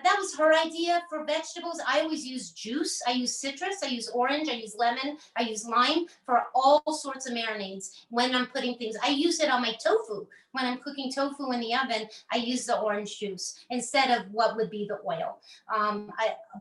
That was her idea for vegetables. I always use juice. I use citrus. I use orange. I use lemon. I use lime for all sorts of marinades when I'm putting things. I use it on my tofu. When I'm cooking tofu in the oven, I use the orange juice instead of what would be the oil.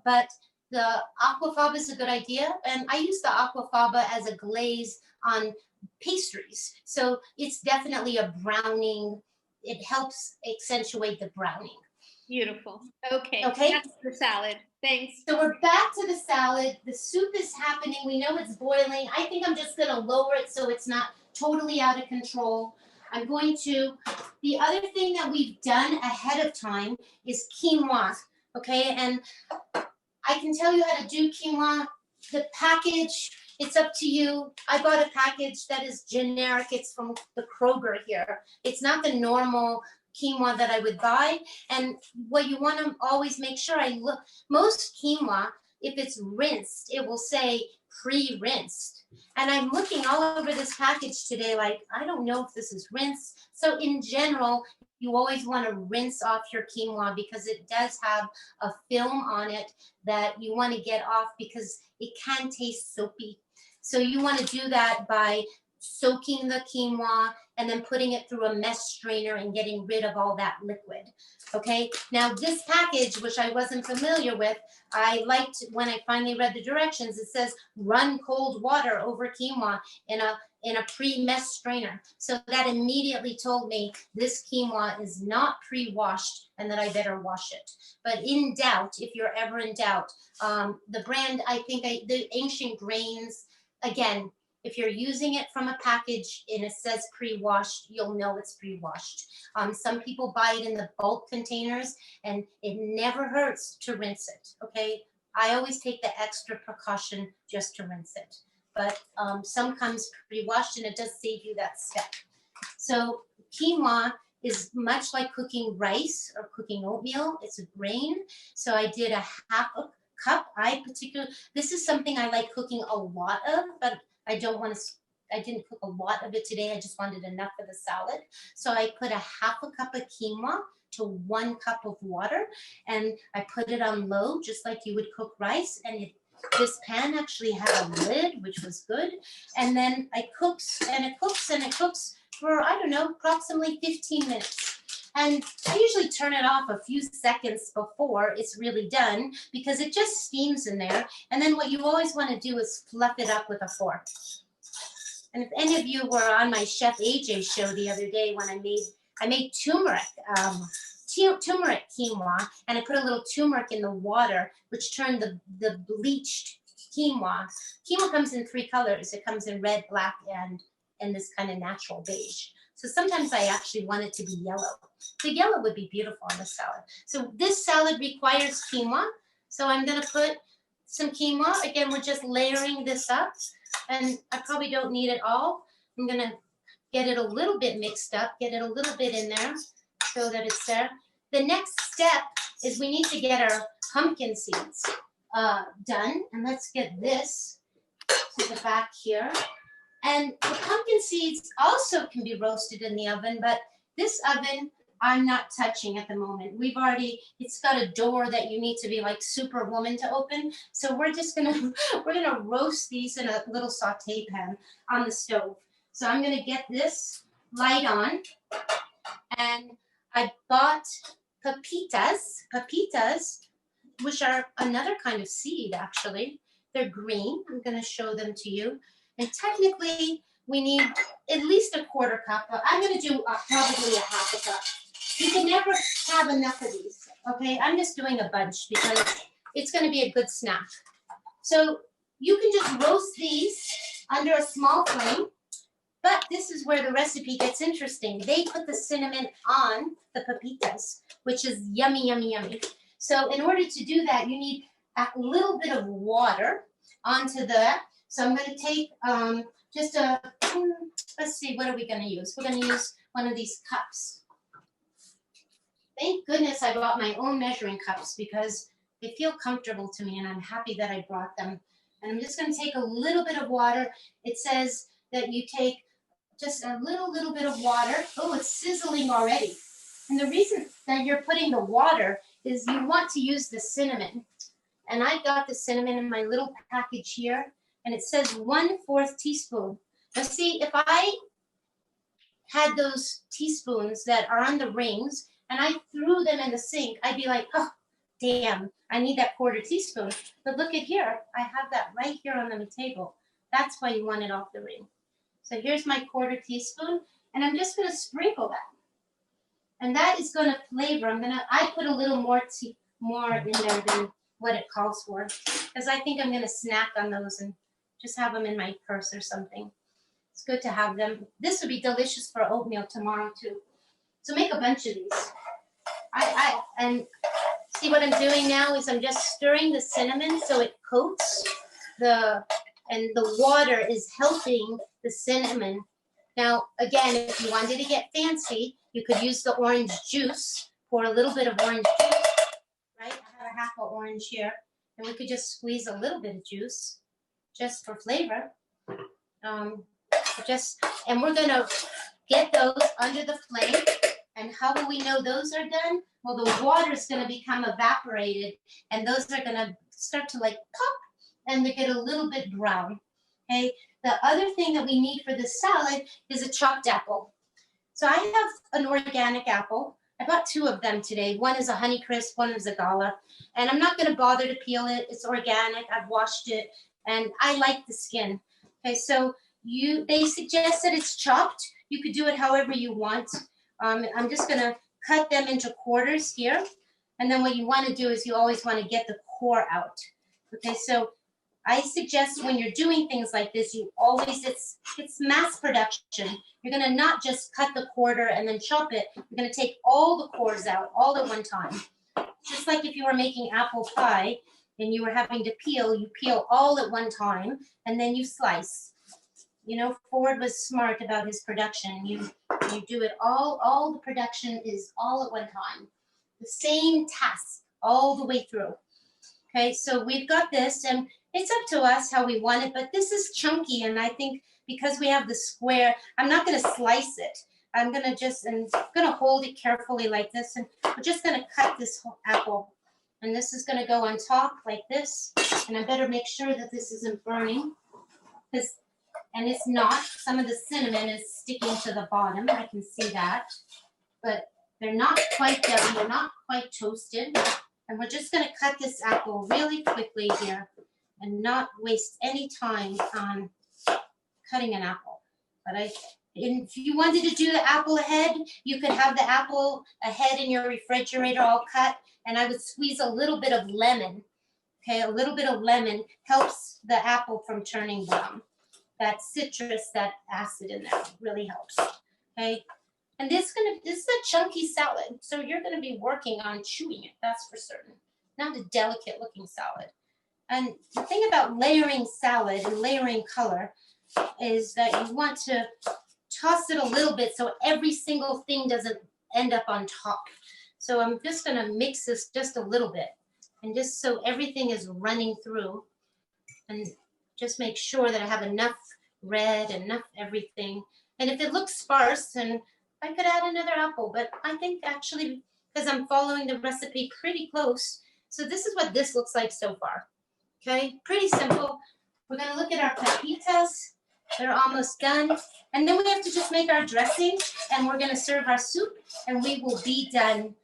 But the aquafaba is a good idea. And I use the aquafaba as a glaze on pastries. So it's definitely a browning. It helps accentuate the browning. Beautiful. Okay. That's the salad. Thanks. So we're back to the salad. The soup is happening. We know it's boiling. I think I'm just going to lower it so it's not totally out of control. The other thing that we've done ahead of time is quinoa. Okay. And I can tell you how to do quinoa. The package, it's up to you. I bought a package that is generic. It's from the Kroger here. It's not the normal quinoa that I would buy. And what you want to always make sure most quinoa, if it's rinsed, it will say pre-rinsed. And I'm looking all over this package today, like, I don't know if this is rinsed. So in general, you always want to rinse off your quinoa because it does have a film on it that you want to get off because it can taste soapy. So you want to do that by soaking the quinoa, and then putting it through a mesh strainer and getting rid of all that liquid. Okay, now this package, which I wasn't familiar with, I liked when I finally read the directions. It says run cold water over quinoa in a pre-mesh strainer. So that immediately told me this quinoa is not pre-washed and that I better wash it. But in doubt, if you're ever in doubt, the brand, the Ancient Grains, again, if you're using it from a package and it says pre-washed, you'll know it's pre-washed. Some people buy it in the bulk containers, and it never hurts to rinse it, okay? I always take the extra precaution just to rinse it. But some comes pre-washed, and it does save you that step. So quinoa is much like cooking rice or cooking oatmeal. It's a grain. So I did a half a cup. This is something I like cooking a lot of, but I didn't cook a lot of it today. I just wanted enough for the salad. So I put a half a cup of quinoa to 1 cup of water, and I put it on low, just like you would cook rice. And this pan actually had a lid, which was good. And then it cooks and it cooks and it cooks for, I don't know, approximately 15 minutes. And I usually turn it off a few seconds before it's really done because it just steams in there. And then what you always want to do is fluff it up with a fork. And if any of you were on my Chef AJ show the other day when I made turmeric quinoa, and I put a little turmeric in the water, which turned the bleached quinoa. Quinoa comes in 3 colors. It comes in red, black, and this kind of natural beige. So sometimes I actually want it to be yellow. The yellow would be beautiful on the salad. So this salad requires quinoa. So I'm going to put some quinoa. Again, we're just layering this up, and I probably don't need it all. I'm going to get it a little bit mixed up, get it a little bit in there so that it's there. The next step is we need to get our pumpkin seeds done. And let's get this to the back here. And the pumpkin seeds also can be roasted in the oven, but this oven I'm not touching at the moment. It's got a door that you need to be like Superwoman to open. So we're gonna roast these in a little saute pan on the stove. So I'm gonna get this light on, and I bought pepitas, which are another kind of seed actually. They're green. I'm gonna show them to you. And technically, we need at least a 1/4 cup, but I'm going to do probably a half a cup. You can never have enough of these, okay? I'm just doing a bunch because it's going to be a good snack. So you can just roast these under a small flame, but this is where the recipe gets interesting. They put the cinnamon on the pepitas, which is yummy, yummy, yummy. So in order to do that, you need a little bit of water onto that. So I'm going to take let's see, what are we going to use? We're going to use one of these cups. Thank goodness I bought my own measuring cups because they feel comfortable to me, and I'm happy that I brought them. And I'm just going to take a little bit of water. It says that you take just a little bit of water. Oh, it's sizzling already. And the reason that you're putting the water is you want to use the cinnamon. And I got the cinnamon in my little package here. And it says 1/4 teaspoon. Now see, if I had those teaspoons that are on the rings and I threw them in the sink, I'd be like, oh, damn, I need that 1/4 teaspoon. But look at here, I have that right here on the table. That's why you want it off the ring. So here's my 1/4 teaspoon, and I'm just gonna sprinkle that. And that is gonna flavor. I put a little more in there than what it calls for, because I think I'm gonna snack on those and just have them in my purse or something. It's good to have them. This would be delicious for oatmeal tomorrow too. So make a bunch of these. And see what I'm doing now is I'm just stirring the cinnamon so it coats and the water is helping the cinnamon. Now, again, if you wanted to get fancy, you could use the orange juice, pour a little bit of orange juice, right? I have a half an orange here, and we could just squeeze a little bit of juice just for flavor. And we're gonna get those under the flame. And how will we know those are done? Well, the water is gonna become evaporated, and those are gonna start to like pop, and they get a little bit brown. Okay, the other thing that we need for this salad is a chopped apple. So I have an organic apple. I bought 2 of them today. One is a Honeycrisp, one is a Gala. And I'm not going to bother to peel it. It's organic. I've washed it, and I like the skin. Okay, so they suggest that it's chopped. You could do it however you want. I'm just going to cut them into quarters here. And then what you want to do is you always want to get the core out. Okay, so I suggest when you're doing things like this, you always, it's mass production. You're going to not just cut the quarter and then chop it. You're going to take all the cores out all at one time. Just like if you were making apple pie and you were having to peel, you peel all at one time and then you slice. You know, Ford was smart about his production. You do it all the production is all at one time. The same task all the way through. Okay, so we've got this, and it's up to us how we want it, but this is chunky, and I think because we have the square, I'm not going to slice it. I'm going to hold it carefully like this, and we're just going to cut this whole apple. And this is going to go on top like this, and I better make sure that this isn't burning, and it's not. Some of the cinnamon is sticking to the bottom. I can see that, but they're not quite done. They're not quite toasted. And we're just going to cut this apple really quickly here and not waste any time on cutting an apple. But if you wanted to do the apple ahead, you could have the apple ahead in your refrigerator all cut, and I would squeeze a little bit of lemon. Okay, a little bit of lemon helps the apple from turning brown. That citrus, that acid in there really helps. Okay. And this is a chunky salad, so you're going to be working on chewing it, that's for certain. Not a delicate looking salad. And the thing about layering salad and layering color is that you want to toss it a little bit so every single thing doesn't end up on top. So I'm just going to mix this just a little bit, and just so everything is running through, and just make sure that I have enough red, enough everything. And if it looks sparse, then I could add another apple, but I think actually, because I'm following the recipe pretty close, so this is what this looks like so far. Okay, pretty simple. We're going to look at our pepitas. They're almost done. And then we have to just make our dressing, and we're going to serve our soup, and we will be done.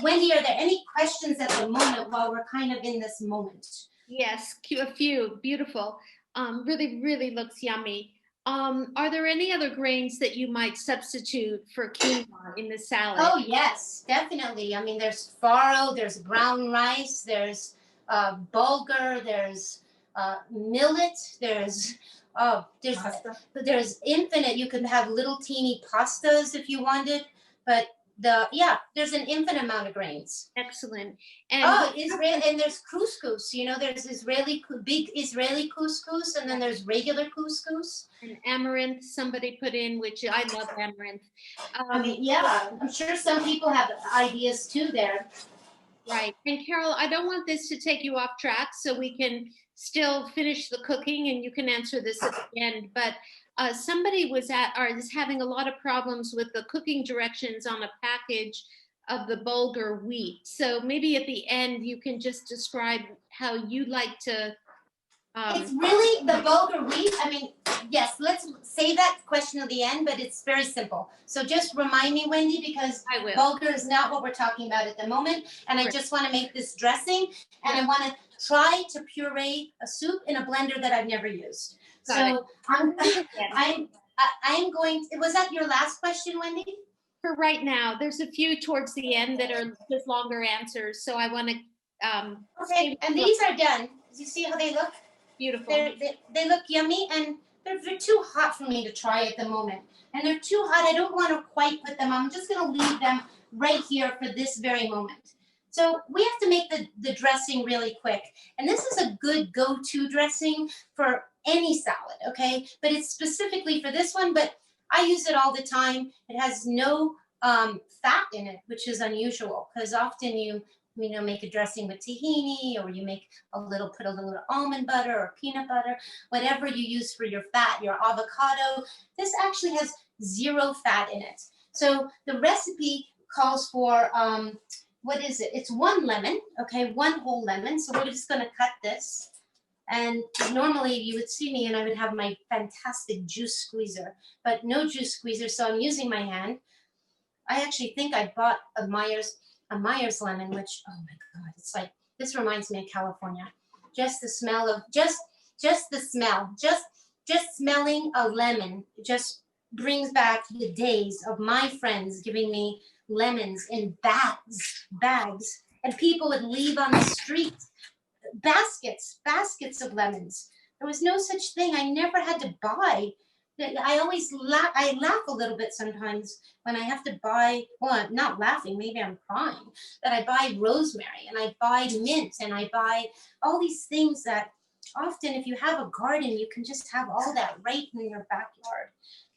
Wendy, are there any questions at the moment while we're kind of in this moment? Yes, a few. Beautiful. Really, really looks yummy. Are there any other grains that you might substitute for quinoa in the salad? Oh, yes, definitely. I mean, there's farro, there's brown rice, there's bulgur, there's millet, there's infinite. You can have little teeny pastas if you wanted, but there's an infinite amount of grains. Excellent. And and there's couscous. You know, there's big Israeli couscous, and then there's regular couscous. And amaranth, somebody put in, which I love amaranth. I'm sure some people have ideas too there. Right. And Carole, I don't want this to take you off track, so we can still finish the cooking, and you can answer this at the end. But somebody is having a lot of problems with the cooking directions on a package of the Bulgur wheat. So maybe at the end you can just describe how you like to. It's really the Bulgur wheat. I mean, yes, let's say that question at the end, but it's very simple. So just remind me, Wendy, because I will. Bulgur is not what we're talking about at the moment. And I just want to make this dressing, and I want to try to puree a soup in a blender that I've never used. So I'm going. Was that your last question, Wendy? For right now, there's a few towards the end that are just longer answers. So I want to. Okay, and these are done. Do you see how they look? Beautiful. They look yummy, and they're too hot for me to try at the moment. And they're too hot. I don't want to quite put them. I'm just going to leave them right here for this very moment. So we have to make the dressing really quick. And this is a good go-to dressing for any salad, okay? But it's specifically for this one, but I use it all the time. It has no fat in it, which is unusual, because often you make a dressing with tahini, or you put a little almond butter or peanut butter, whatever you use for your fat, your avocado. This actually has 0 fat in it. So the recipe calls for, what is it? It's 1 lemon, okay, 1 whole lemon. So we're just going to cut this. And normally you would see me and I would have my fantastic juice squeezer, but no juice squeezer, so I'm using my hand. I actually think I bought a Myers lemon, which, oh my God, it's like, this reminds me of California. Just the smell of, just the smell, just smelling a lemon just brings back the days of my friends giving me lemons in bags, and people would leave on the street baskets of lemons. There was no such thing. I never had to buy. I always laugh. I laugh a little bit sometimes when I have to buy. Well, I'm not laughing. Maybe I'm crying. That I buy rosemary and I buy mint and I buy all these things that often, if you have a garden, you can just have all that right in your backyard.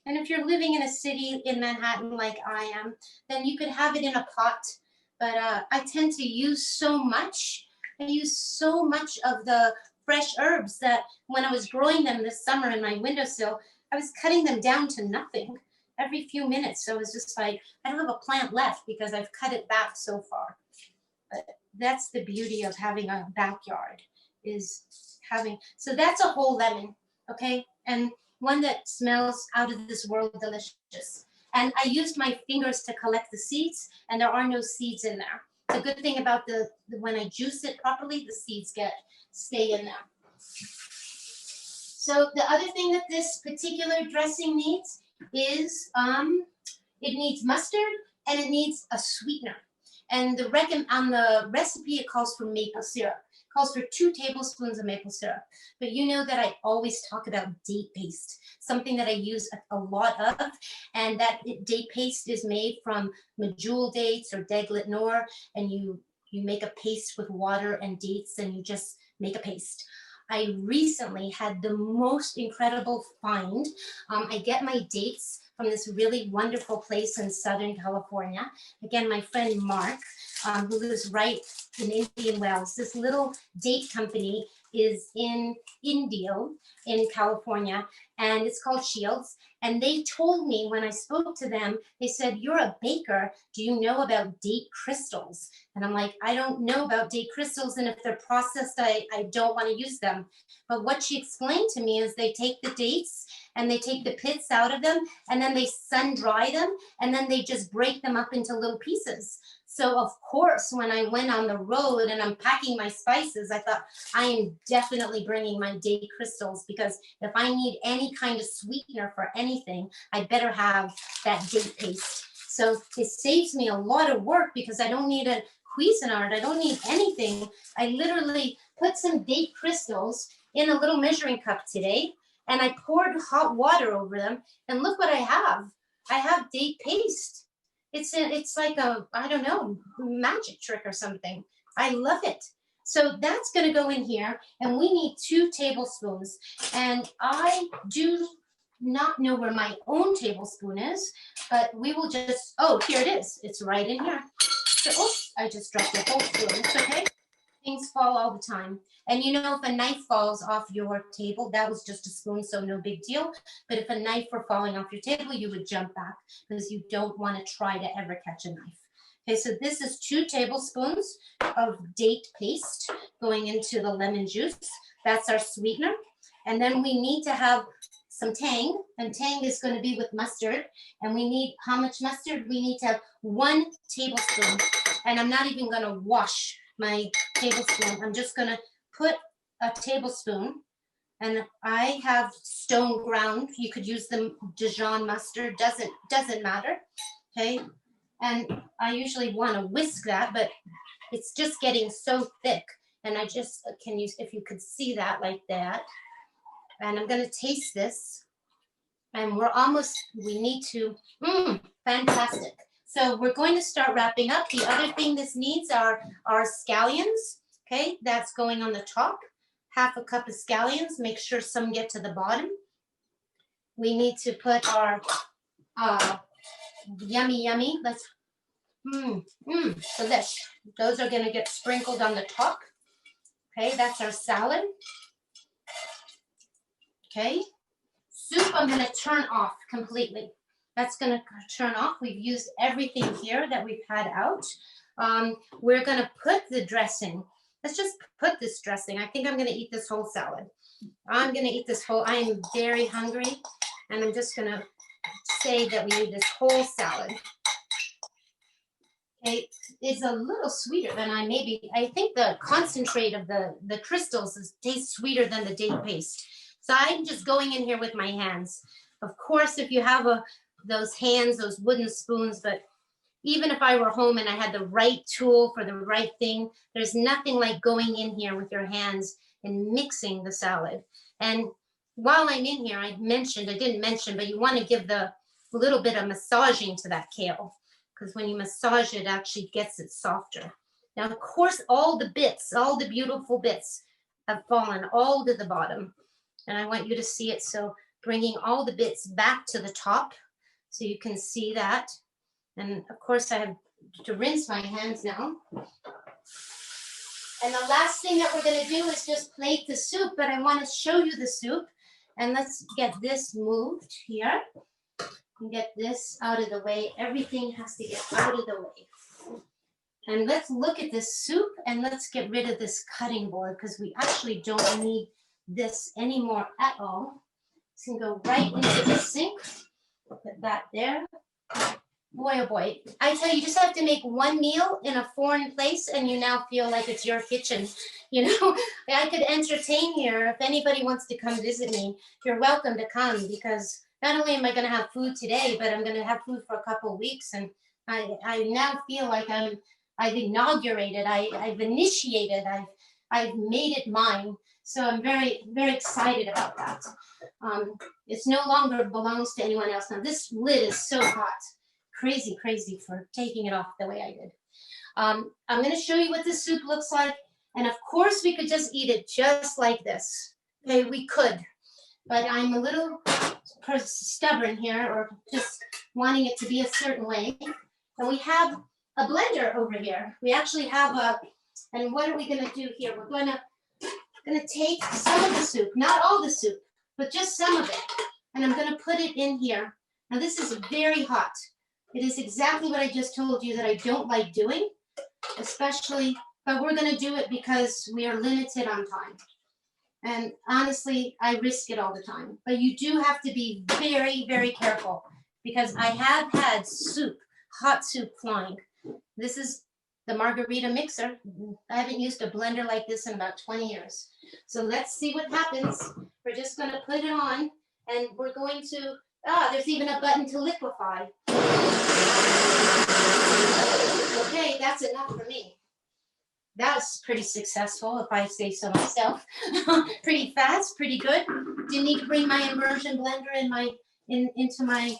And if you're living in a city in Manhattan like I am, then you could have it in a pot. But I tend to use so much. I use so much of the fresh herbs that when I was growing them this summer in my windowsill, I was cutting them down to nothing every few minutes. So it was just like, I don't have a plant left because I've cut it back so far. But that's the beauty of having a backyard, is having, so that's a whole lemon, okay? And one that smells out of this world delicious. And I used my fingers to collect the seeds, and there are no seeds in there. The good thing about when I juice it properly, the seeds stay in there. So the other thing that this particular dressing needs is it needs mustard and it needs a sweetener. And on the recipe, it calls for maple syrup. It calls for 2 tablespoons of maple syrup. But you know that I always talk about date paste, something that I use a lot of, and that date paste is made from medjool dates or deglet nor, and you make a paste with water and dates, and you just make a paste. I recently had the most incredible find. I get my dates from this really wonderful place in Southern California. Again, my friend Mark, who lives right in Indian Wells. This little date company is in Indio in California, and it's called Shields. And they told me when I spoke to them, they said, "You're a baker. Do you know about date crystals?" And I'm like, I don't know about date crystals, and if they're processed, I don't want to use them. But what she explained to me is they take the dates and they take the pits out of them, and then they sun dry them, and then they just break them up into little pieces. So of course, when I went on the road and I'm packing my spices, I thought, I am definitely bringing my date crystals, because if I need any kind of sweetener for anything, I better have that date paste. So it saves me a lot of work because I don't need a Cuisinart. I don't need anything. I literally put some date crystals in a little measuring cup today, and I poured hot water over them, and look what I have. I have date paste. It's like a, I don't know, magic trick or something. I love it. So that's going to go in here, and we need 2 tablespoons. And I do not know where my own tablespoon is, but we will just, oh, here it is. It's right in here. So, oops, I just dropped the whole spoon. It's okay. Things fall all the time. And you know, if a knife falls off your table, that was just a spoon, so no big deal. But if a knife were falling off your table, you would jump back because you don't want to try to ever catch a knife. Okay, so this is 2 tablespoons of date paste going into the lemon juice. That's our sweetener. And then we need to have some tang, and tang is going to be with mustard. And we need, how much mustard? We need to have 1 tablespoon. And I'm not even going to wash my tablespoon. I'm just going to put a tablespoon, and I have stone ground. You could use the Dijon mustard, doesn't matter. Okay, and I usually want to whisk that, but it's just getting so thick, and I just can use, if you could see that like that. And I'm going to taste this, and we're almost, we need to, fantastic. So we're going to start wrapping up. The other thing this needs are our scallions. Okay, that's going on the top. 1/2 cup of scallions. Make sure some get to the bottom. We need to put our yummy. Let's, delish. Those are going to get sprinkled on the top. Okay, that's our salad. Okay, soup I'm going to turn off completely. That's going to turn off. We've used everything here that we've had out. We're going to put the dressing let's just put this dressing. I think I'm gonna eat this whole salad. I'm gonna eat this whole, I am very hungry, and I'm just gonna say that we need this whole salad. Okay, it's a little sweeter than I think the concentrate of the crystals tastes sweeter than the date paste. So I'm just going in here with my hands. Of course, if you have those hands, those wooden spoons, but even if I were home and I had the right tool for the right thing, there's nothing like going in here with your hands and mixing the salad. And while I'm in here, I didn't mention, but you want to give the little bit of massaging to that kale, because when you massage it, actually gets it softer. Now, of course, all the bits, all the beautiful bits have fallen all to the bottom. And I want you to see it. So bringing all the bits back to the top so you can see that. And of course, I have to rinse my hands now. And the last thing that we're going to do is just plate the soup, but I want to show you the soup. And let's get this moved here. And get this out of the way. Everything has to get out of the way. And let's look at this soup, and let's get rid of this cutting board, because we actually don't need this anymore at all. It's going to go right into the sink. Put that there. Boy, oh boy. I tell you, you just have to make one meal in a foreign place and you now feel like it's your kitchen. You know, I could entertain here. If anybody wants to come visit me, you're welcome to come, because not only am I going to have food today, but I'm going to have food for a couple of weeks. And I now feel like I've inaugurated, I've initiated, I've made it mine. So I'm very, very excited about that. It's no longer belongs to anyone else. Now this lid is so hot. Crazy, crazy for taking it off the way I did. I'm going to show you what this soup looks like. And of course, we could just eat it just like this. Okay, we could. But I'm a little stubborn here, or just wanting it to be a certain way. And we have a blender over here. We actually have and what are we going to do here? We're going to take some of the soup, not all the soup, but just some of it. And I'm going to put it in here. Now, this is very hot. It is exactly what I just told you that I don't like doing, especially, but we're going to do it because we are limited on time. And honestly, I risk it all the time. But you do have to be very, very careful, because I have had soup, hot soup flying. This is the margarita mixer. I haven't used a blender like this in about 20 years. So let's see what happens. We're just going to put it on, and we're going to, there's even a button to liquefy. Okay, that's enough for me. That was pretty successful, if I say so myself. Pretty fast, pretty good. Didn't need to bring my immersion blender into my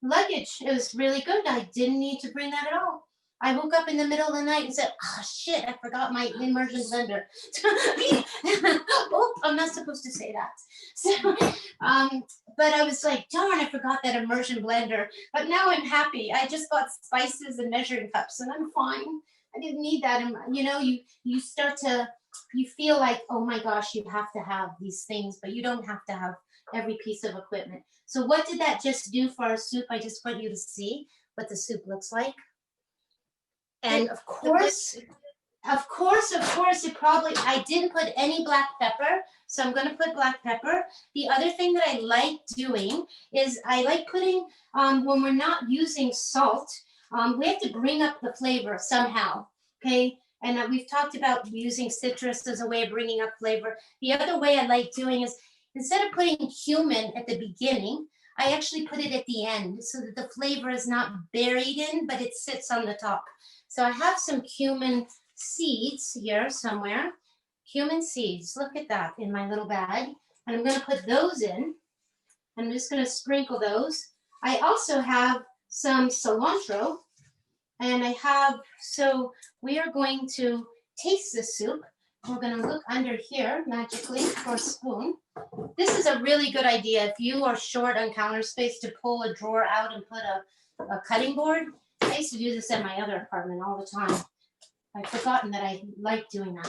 luggage. It was really good. I didn't need to bring that at all. I woke up in the middle of the night and said, oh shit, I forgot my immersion blender. Oh, I'm not supposed to say that. So, but I was like, darn, I forgot that immersion blender. But now I'm happy. I just bought spices and measuring cups, and I'm fine. I didn't need that. And you know, you start to, you feel like, oh my gosh, you have to have these things, but you don't have to have every piece of equipment. So what did that just do for our soup? I just want you to see what the soup looks like. And of course, it probably, I didn't put any black pepper, so I'm going to put black pepper. The other thing that I like doing is I like putting, when we're not using salt, we have to bring up the flavor somehow, okay? And we've talked about using citrus as a way of bringing up flavor. The other way I like doing is, instead of putting cumin at the beginning, I actually put it at the end so that the flavor is not buried in, but it sits on the top. So I have some cumin seeds here somewhere. Cumin seeds, look at that in my little bag. And I'm going to put those in. I'm just going to sprinkle those. I also have some cilantro. And I have, so we are going to taste the soup. We're going to look under here magically for a spoon. This is a really good idea if you are short on counter space, to pull a drawer out and put a cutting board. I used to do this at my other apartment all the time. I've forgotten that I like doing that.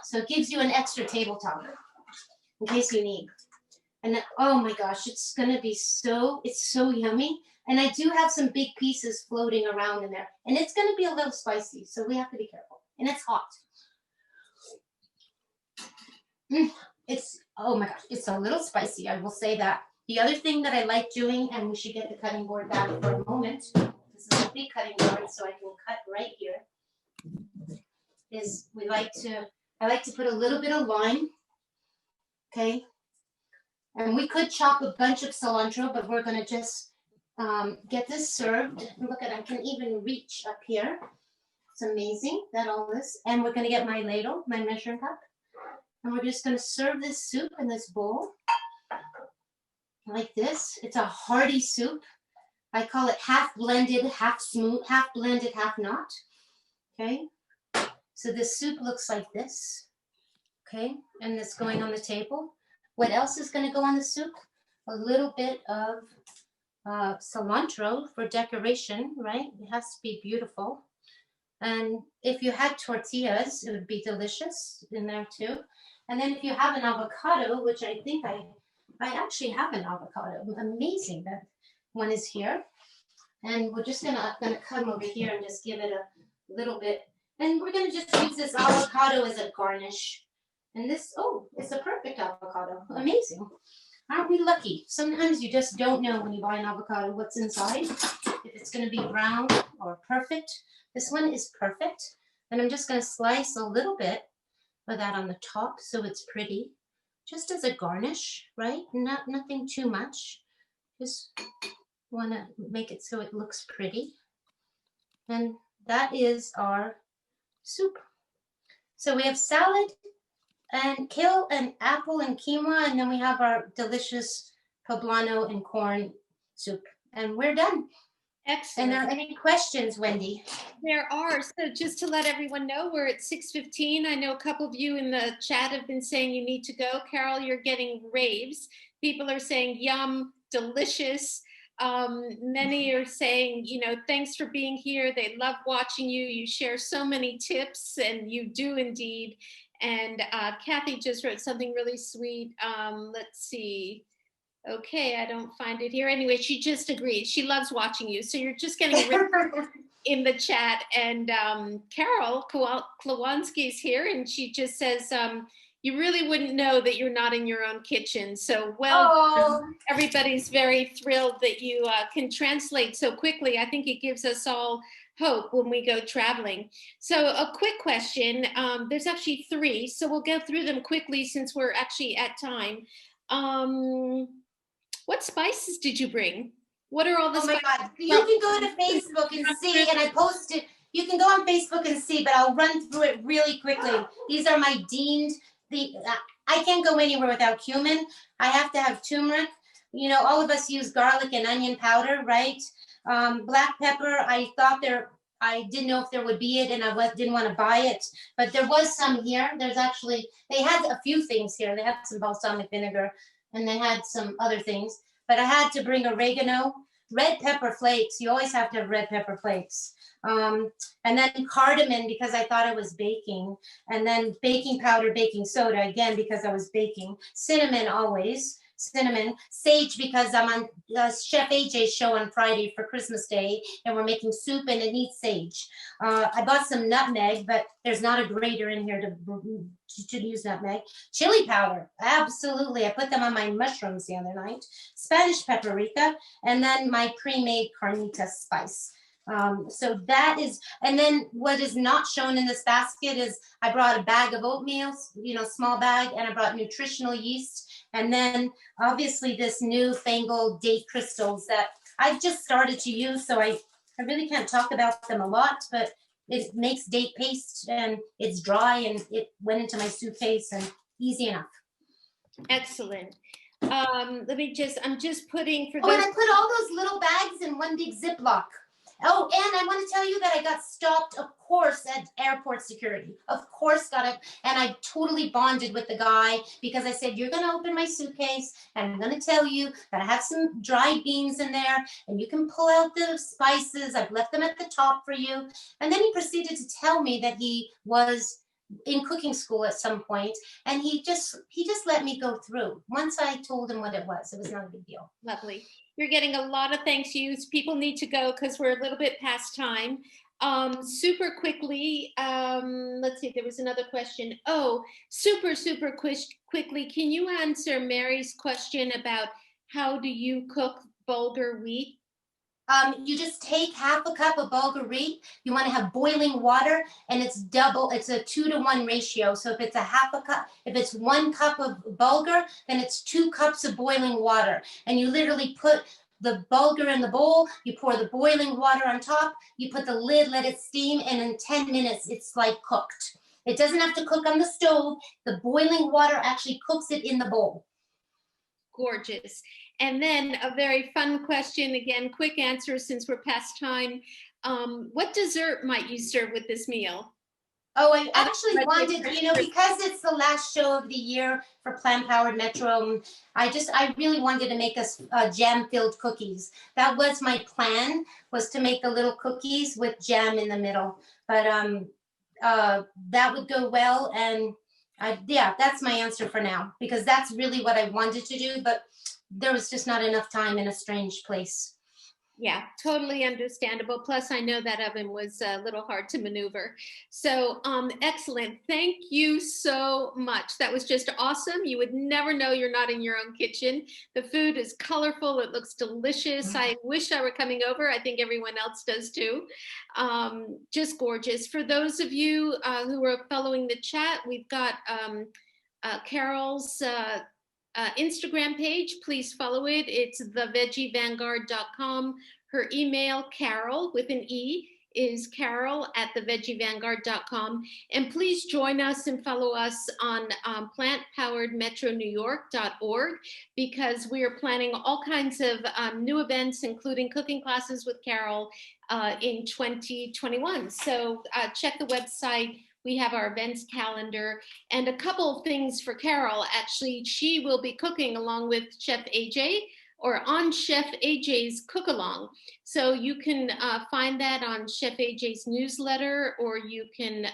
So it gives you an extra tabletop in case you need. And oh my gosh, it's gonna be it's so yummy. And I do have some big pieces floating around in there. And it's gonna be a little spicy, so we have to be careful. and it's hot. It's, oh my gosh, it's a little spicy, I will say that. The other thing that I like doing, and we should get the cutting board back for a moment. This is a big cutting board, so I can cut right here. Is I like to put a little bit of lime, okay? And we could chop a bunch of cilantro, but we're gonna just get this served. And look at, I can even reach up here. It's amazing that all this, and we're gonna get my ladle, my measuring cup. And we're just gonna serve this soup in this bowl like this. It's a hearty soup. I call it half blended, half smooth, half blended, half not, okay? So this soup looks like this, okay? And it's going on the table. What else is gonna go on the soup? A little bit of cilantro for decoration, right? It has to be beautiful. And if you had tortillas, it would be delicious in there too. And then if you have an avocado, which I think I actually have an avocado. Amazing that one is here. And we're just gonna come over here and just give it a little bit. And we're gonna just use this avocado as a garnish. And this, oh, it's a perfect avocado. Amazing. Aren't we lucky? Sometimes you just don't know when you buy an avocado what's inside, if it's gonna be brown or perfect. This one is perfect. And I'm just gonna slice a little bit of that on the top so it's pretty. Just as a garnish, right? Nothing too much. Just wanna make it so it looks pretty. And that is our soup. So we have salad and kale and apple and quinoa, and then we have our delicious poblano and corn soup. And we're done. Excellent. And are there any questions, Wendy? There are. So just to let everyone know, we're at 6:15. I know a couple of you in the chat have been saying you need to go. Carole, you're getting raves. People are saying, yum, delicious. Many are saying, you know, thanks for being here. They love watching you. You share so many tips, and you do indeed. And Kathy just wrote something really sweet. Let's see. Okay, I don't find it here. Anyway, she just agreed. She loves watching you. So you're just getting in the chat. And Carole Klawansky's here, and she just says, you really wouldn't know that you're not in your own kitchen. So, well, everybody's very thrilled that you can translate so quickly. I think it gives us all hope when we go traveling. So a quick question, there's actually 3, so we'll go through them quickly since we're actually at time. What spices did you bring? What are all the spices? Oh my God, you can go to Facebook and see, and I posted, you can go on Facebook and see, but I'll run through it really quickly. These are my deemed, I can't go anywhere without cumin. I have to have turmeric. You know, all of us use garlic and onion powder, right? Black pepper, I didn't know if there would be it, and I didn't want to buy it, but there was some here. There's actually, they had a few things here. They had some balsamic vinegar, and they had some other things, but I had to bring oregano, red pepper flakes. You always have to have red pepper flakes. And then cardamom, because I thought I was baking, and then baking powder, baking soda, again, because I was baking, cinnamon always, cinnamon, sage, because I'm on Chef AJ's show on Friday for Christmas Day, and we're making soup and it needs sage. I bought some nutmeg, but there's not a grater in here to use nutmeg. Chili powder, absolutely. I put them on my mushrooms the other night. Spanish paprika, and then my pre-made carnita spice. So that is, and then what is not shown in this basket is I brought a bag of oatmeal, you know, small bag, and I brought nutritional yeast. And then obviously this newfangled date crystals that I've just started to use. So I really can't talk about them a lot, but it makes date paste and it's dry and it went into my suitcase and easy enough. Excellent. I'm just putting for those. And I put all those little bags in one big Ziploc. Oh, and I want to tell you that I got stopped, of course, at airport security. Of course, got it. And I totally bonded with the guy because I said, you're going to open my suitcase and I'm going to tell you that I have some dried beans in there and you can pull out the spices. I've left them at the top for you. And then he proceeded to tell me that he was in cooking school at some point, and he just let me go through. Once I told him what it was not a big deal. Lovely. You're getting a lot of thank yous. People need to go because we're a little bit past time. Super quickly, let's see, there was another question. Oh, super quickly, can you answer Mary's question about how do you cook bulgur wheat? You just take half a cup of bulgur wheat. You want to have boiling water, and it's double. It's a 2-to-1 ratio. So if it's a half a cup, if it's 1 cup of bulgur, then it's 2 cups of boiling water. And you literally put the bulgur in the bowl. You pour the boiling water on top. You put the lid, let it steam, and in 10 minutes, it's like cooked. It doesn't have to cook on the stove. The boiling water actually cooks it in the bowl. Gorgeous. And then a very fun question, again, quick answer since we're past time. What dessert might you serve with this meal? Oh, I actually wanted, because it's the last show of the year for Plant Powered Metro, I really wanted to make us jam-filled cookies. That was my plan, was to make the little cookies with jam in the middle. But that would go well, and yeah, that's my answer for now, because that's really what I wanted to do, but there was just not enough time in a strange place. Yeah, totally understandable. Plus, I know that oven was a little hard to maneuver. So, excellent. Thank you so much. That was just awesome. You would never know you're not in your own kitchen. The food is colorful. It looks delicious. I wish I were coming over. I think everyone else does too. Just gorgeous. For those of you who are following the chat, we've got Carole's Instagram page. Please follow it. It's thevegievanguard.com. Her email, Carole with an E, is carole@thevegievanguard.com. And please join us and follow us on plantpoweredmetronewyork.org, because we are planning all kinds of new events, including cooking classes with Carole in 2021. So check the website. We have our events calendar, and a couple of things for Carole. Actually, she will be cooking along with Chef AJ, or on Chef AJ's Cook Along. So you can find that on Chef AJ's newsletter, or you can,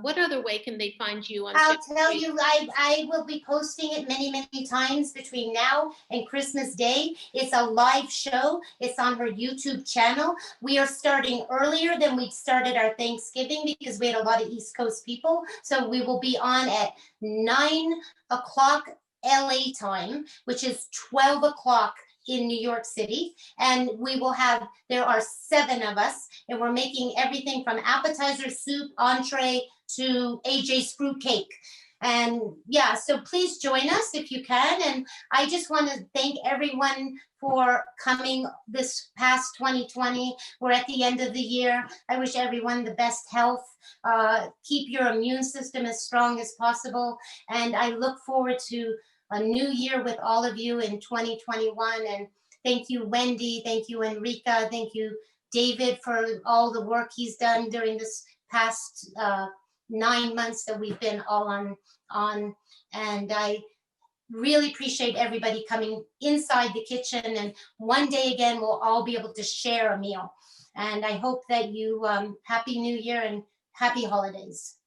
what other way can they find you on I'll Chef tell AJ? you, I will be posting it many times between now and Christmas Day. It's a live show. It's on her YouTube channel. We are starting earlier than we started our Thanksgiving because we had a lot of East Coast people. So we will be on at 9 o'clock LA time, which is 12 o'clock in New York City. And there are 7 of us, and we're making everything from appetizer, soup, entree, to AJ's fruit cake. And yeah, so please join us if you can. And I just want to thank everyone for coming this past 2020. We're at the end of the year. I wish everyone the best health. Keep your immune system as strong as possible. And I look forward to a new year with all of you in 2021. And thank you, Wendy. Thank you, Enrica. Thank you, David, for all the work he's done during this past 9 months that we've been all on. And I really appreciate everybody coming inside the kitchen. And one day again, we'll all be able to share a meal. And I hope that you, Happy New Year and happy holidays.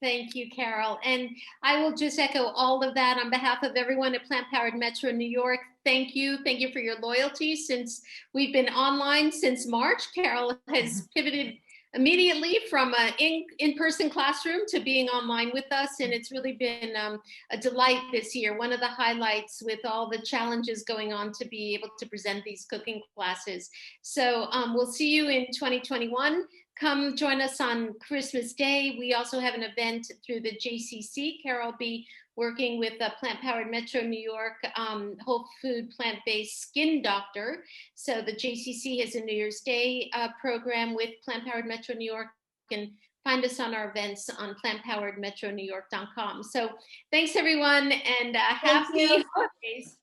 Thank you, Carole. And I will just echo all of that on behalf of everyone at Plant Powered Metro New York. Thank you. Thank you for your loyalty. Since we've been online since March, Carole has pivoted immediately from an in-person classroom to being online with us. And it's really been a delight this year. One of the highlights with all the challenges going on to be able to present these cooking classes. So we'll see you in 2021. Come join us on Christmas Day. We also have an event through the JCC. Carole will be working with Plant Powered Metro New York, Whole Food Plant-Based Skin Doctor. So the JCC has a New Year's Day program with Plant Powered Metro New York. You can find us on our events on plantpoweredmetronewyork.com. So thanks everyone, and happy holidays.